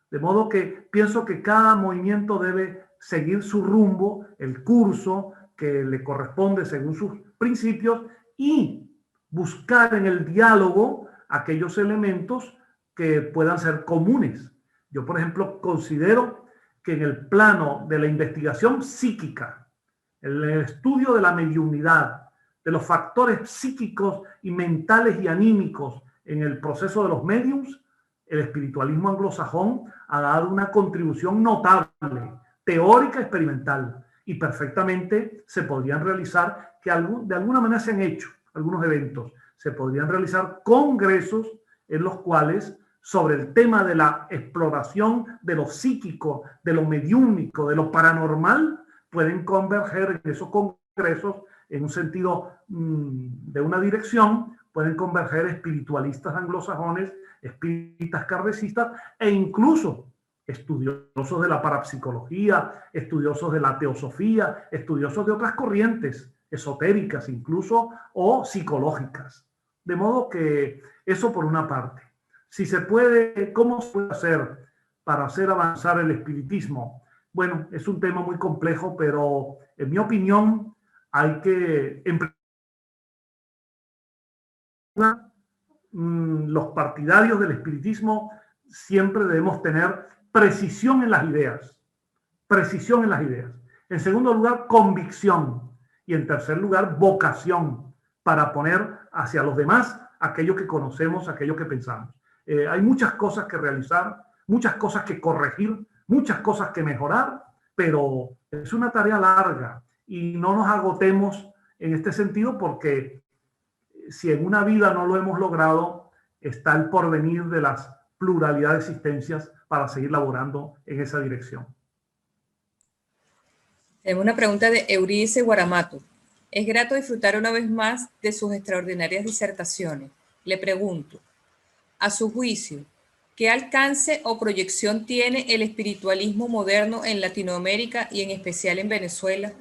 De modo que pienso que cada movimiento debe seguir su rumbo, el curso que le corresponde según sus principios, y buscar en el diálogo aquellos elementos que puedan ser comunes. Yo, por ejemplo, considero que en el plano de la investigación psíquica, el estudio de la mediunidad, de los factores psíquicos y mentales y anímicos en el proceso de los médiums, el espiritualismo anglosajón ha dado una contribución notable, teórica, experimental, y perfectamente se podrían realizar, que de alguna manera se han hecho algunos eventos, se podrían realizar congresos en los cuales, sobre el tema de la exploración de lo psíquico, de lo mediúnico, de lo paranormal, pueden converger en esos congresos en un sentido de una dirección, pueden converger espiritualistas anglosajones, espíritas kardecistas e incluso estudiosos de la parapsicología, estudiosos de la teosofía, estudiosos de otras corrientes esotéricas incluso o psicológicas. De modo que eso por una parte. Si se puede, ¿cómo se puede hacer para hacer avanzar el espiritismo? Bueno, es un tema muy complejo, pero en mi opinión hay que los partidarios del espiritismo siempre debemos tener precisión en las ideas. Precisión en las ideas. En segundo lugar, convicción. Y en tercer lugar, vocación para poner hacia los demás aquello que conocemos, aquello que pensamos. Hay muchas cosas que realizar, muchas cosas que corregir, muchas cosas que mejorar, pero es una tarea larga y no nos agotemos en este sentido, porque si en una vida no lo hemos logrado, está el porvenir de las pluralidad de existencias para seguir laborando en esa dirección. Tenemos una pregunta de Euridice Guaramato. Es grato disfrutar una vez más de sus extraordinarias disertaciones. Le pregunto, a su juicio, ¿qué alcance o proyección tiene el espiritualismo moderno en Latinoamérica y en especial en Venezuela?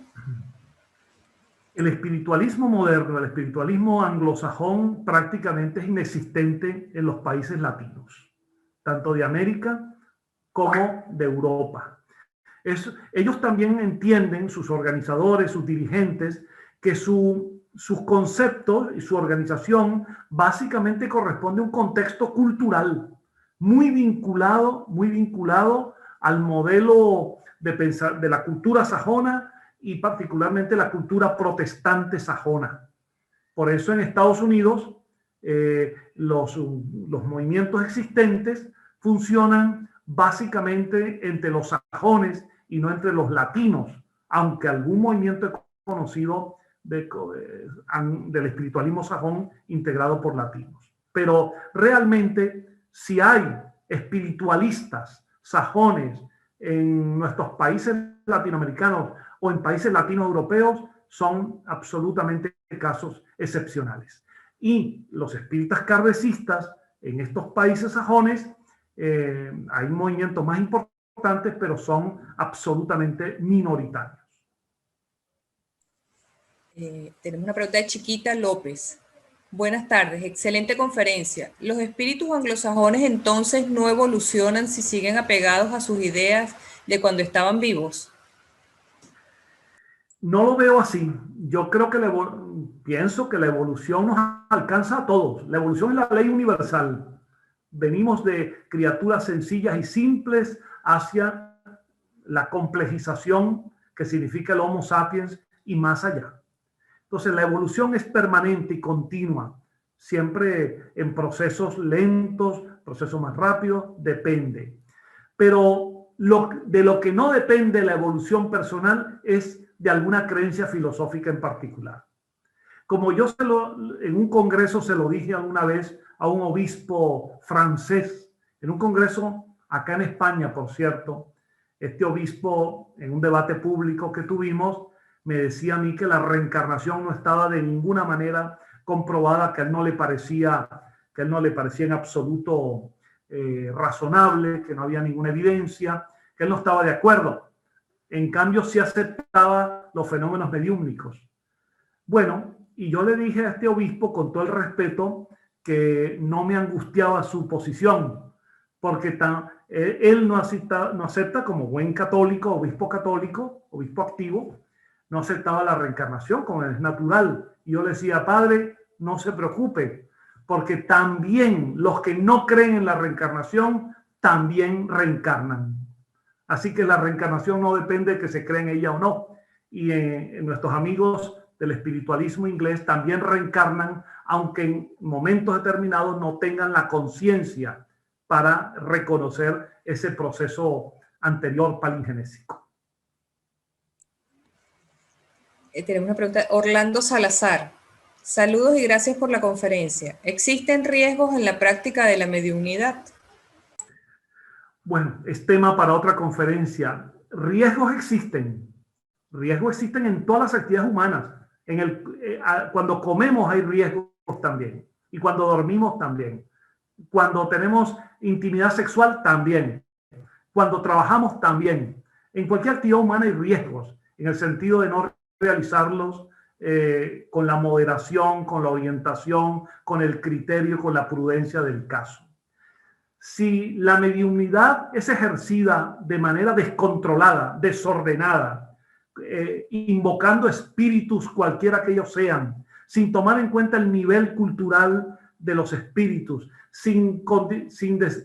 El espiritualismo moderno, el espiritualismo anglosajón, prácticamente es inexistente en los países latinos, tanto de América como de Europa. Ellos también entienden, sus organizadores, sus dirigentes, que sus conceptos y su organización básicamente corresponde a un contexto cultural muy vinculado al modelo de pensar de la cultura sajona, y particularmente la cultura protestante sajona. Por eso en Estados Unidos los movimientos existentes funcionan básicamente entre los sajones y no entre los latinos, aunque algún movimiento he conocido del espiritualismo sajón integrado por latinos. Pero realmente, si hay espiritualistas sajones en nuestros países latinoamericanos o en países latinoeuropeos, son absolutamente casos excepcionales. Y los espíritas kardecistas en estos países sajones, hay movimientos más importantes, pero son absolutamente minoritarios. Tenemos una pregunta de Chiquita López. Buenas tardes, excelente conferencia. ¿Los espíritus anglosajones entonces no evolucionan si siguen apegados a sus ideas de cuando estaban vivos? No lo veo así. Yo creo que pienso que la evolución nos alcanza a todos. La evolución es la ley universal. Venimos de criaturas sencillas y simples hacia la complejización que significa el Homo sapiens y más allá. Entonces, la evolución es permanente y continua, siempre en procesos lentos, procesos más rápidos, depende. Pero de lo que no depende la evolución personal es de alguna creencia filosófica en particular. Como yo en un congreso se lo dije alguna vez a un obispo francés, en un congreso acá en España, por cierto, este obispo, en un debate público que tuvimos, me decía a mí que la reencarnación no estaba de ninguna manera comprobada, que a él no le parecía en absoluto razonable, que no había ninguna evidencia, que él no estaba de acuerdo. En cambio, sí aceptaba los fenómenos mediúmnicos. Bueno, y yo le dije a este obispo, con todo el respeto, que no me angustiaba su posición, porque él no acepta como buen católico, obispo activo, no aceptaba la reencarnación como es natural. Y yo le decía, padre, no se preocupe, porque también los que no creen en la reencarnación también reencarnan. Así que la reencarnación no depende de que se cree en ella o no. Y nuestros amigos del espiritualismo inglés también reencarnan, aunque en momentos determinados no tengan la conciencia para reconocer ese proceso anterior palingenésico. Tenemos una pregunta. Orlando Salazar. Saludos y gracias por la conferencia. ¿Existen riesgos en la práctica de la mediunidad? Bueno, es tema para otra conferencia. Riesgos existen. Riesgos existen en todas las actividades humanas. Cuando comemos hay riesgos también. Y cuando dormimos también. Cuando tenemos intimidad sexual también. Cuando trabajamos también. En cualquier actividad humana hay riesgos, en el sentido de no realizarlos con la moderación, con la orientación, con el criterio, con la prudencia del caso. Si la mediunidad es ejercida de manera descontrolada, desordenada, invocando espíritus cualquiera que ellos sean, sin tomar en cuenta el nivel cultural de los espíritus, sin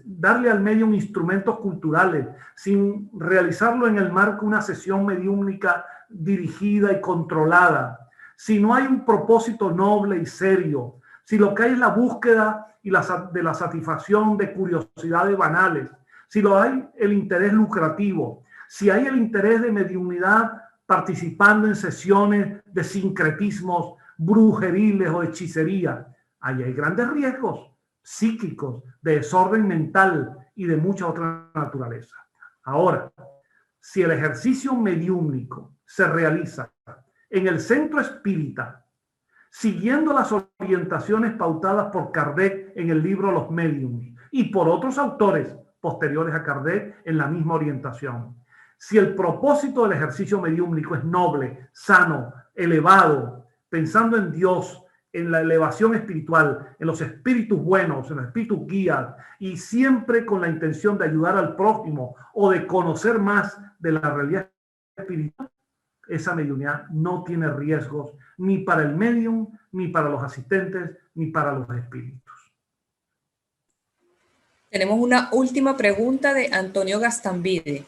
darle al medio instrumentos culturales, sin realizarlo en el marco de una sesión mediúmnica dirigida y controlada, si no hay un propósito noble y serio, si lo que hay es la búsqueda de la satisfacción de curiosidades banales, si lo hay el interés lucrativo, Si hay el interés de mediunidad participando en sesiones de sincretismos brujeriles o hechicería, ahí hay grandes riesgos psíquicos, de desorden mental y de mucha otra naturaleza. Ahora, si el ejercicio mediúmnico se realiza en el centro espírita, siguiendo las orientaciones pautadas por Kardec en el libro Los Médiums y por otros autores posteriores a Kardec en la misma orientación. Si el propósito del ejercicio mediúmnico es noble, sano, elevado, pensando en Dios, en la elevación espiritual, en los espíritus buenos, en los espíritus guías, y siempre con la intención de ayudar al prójimo o de conocer más de la realidad espiritual, esa mediunidad no tiene riesgos ni para el medium, ni para los asistentes, ni para los espíritus. Tenemos una última pregunta de Antonio Gastambide.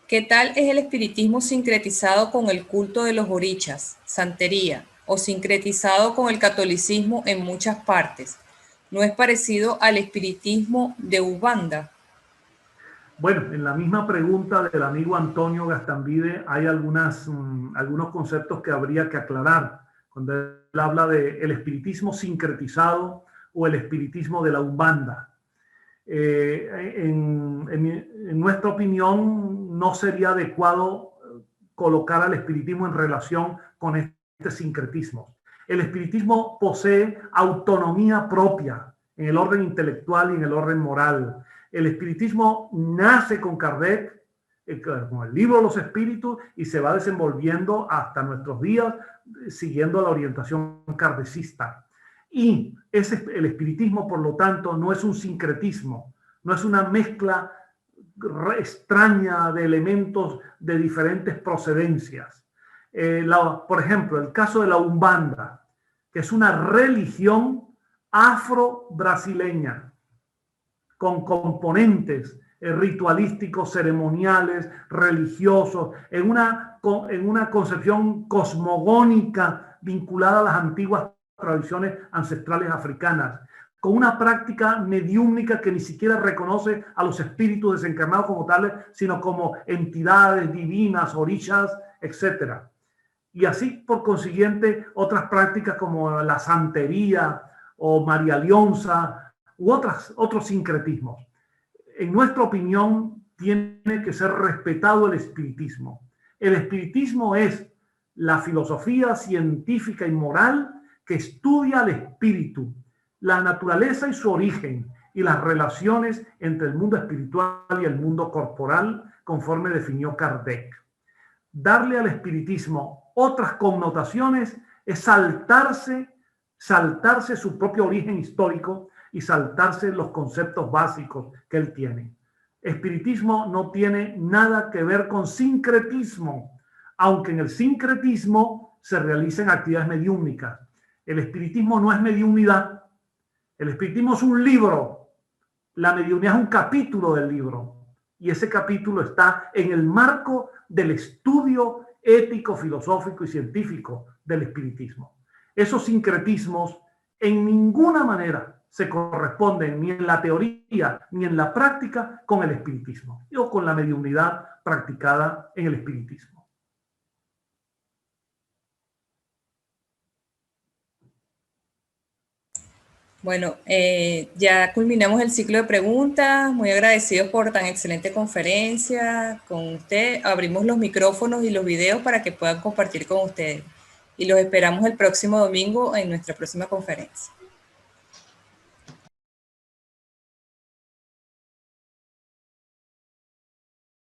¿Qué tal es el espiritismo sincretizado con el culto de los orichas, santería, o sincretizado con el catolicismo en muchas partes? ¿No es parecido al espiritismo de Umbanda? Bueno, en la misma pregunta del amigo Antonio Gastambide hay algunos conceptos que habría que aclarar cuando él habla de el espiritismo sincretizado o el espiritismo de la Umbanda. En nuestra opinión, no sería adecuado colocar al espiritismo en relación con este sincretismo. El espiritismo posee autonomía propia en el orden intelectual y en el orden moral. El espiritismo nace con Kardec, con el libro de los espíritus, y se va desenvolviendo hasta nuestros días siguiendo la orientación kardecista. Y el espiritismo, por lo tanto, no es un sincretismo, no es una mezcla extraña de elementos de diferentes procedencias. Por ejemplo, el caso de la Umbanda, que es una religión afro-brasileña, con componentes ritualísticos, ceremoniales, religiosos, en una concepción cosmogónica vinculada a las antiguas tradiciones ancestrales africanas, con una práctica mediúmnica que ni siquiera reconoce a los espíritus desencarnados como tales, sino como entidades divinas, orishas, etc. Y así, por consiguiente, otras prácticas como la santería o María Leonza u otros sincretismos. En nuestra opinión, tiene que ser respetado el espiritismo. El espiritismo es la filosofía científica y moral que estudia al espíritu, la naturaleza y su origen, y las relaciones entre el mundo espiritual y el mundo corporal, conforme definió Kardec. Darle al espiritismo otras connotaciones es saltarse su propio origen histórico y saltarse los conceptos básicos que él tiene. Espiritismo no tiene nada que ver con sincretismo, aunque en el sincretismo se realicen actividades mediúmnicas. El espiritismo no es mediunidad. El espiritismo es un libro. La mediunidad es un capítulo del libro. Y ese capítulo está en el marco del estudio ético, filosófico y científico del espiritismo. Esos sincretismos en ninguna manera se corresponden ni en la teoría ni en la práctica con el espiritismo o con la mediunidad practicada en el espiritismo. Bueno, ya culminamos el ciclo de preguntas. Muy agradecidos por tan excelente conferencia con usted. Abrimos los micrófonos y los videos para que puedan compartir con ustedes. Y los esperamos el próximo domingo en nuestra próxima conferencia.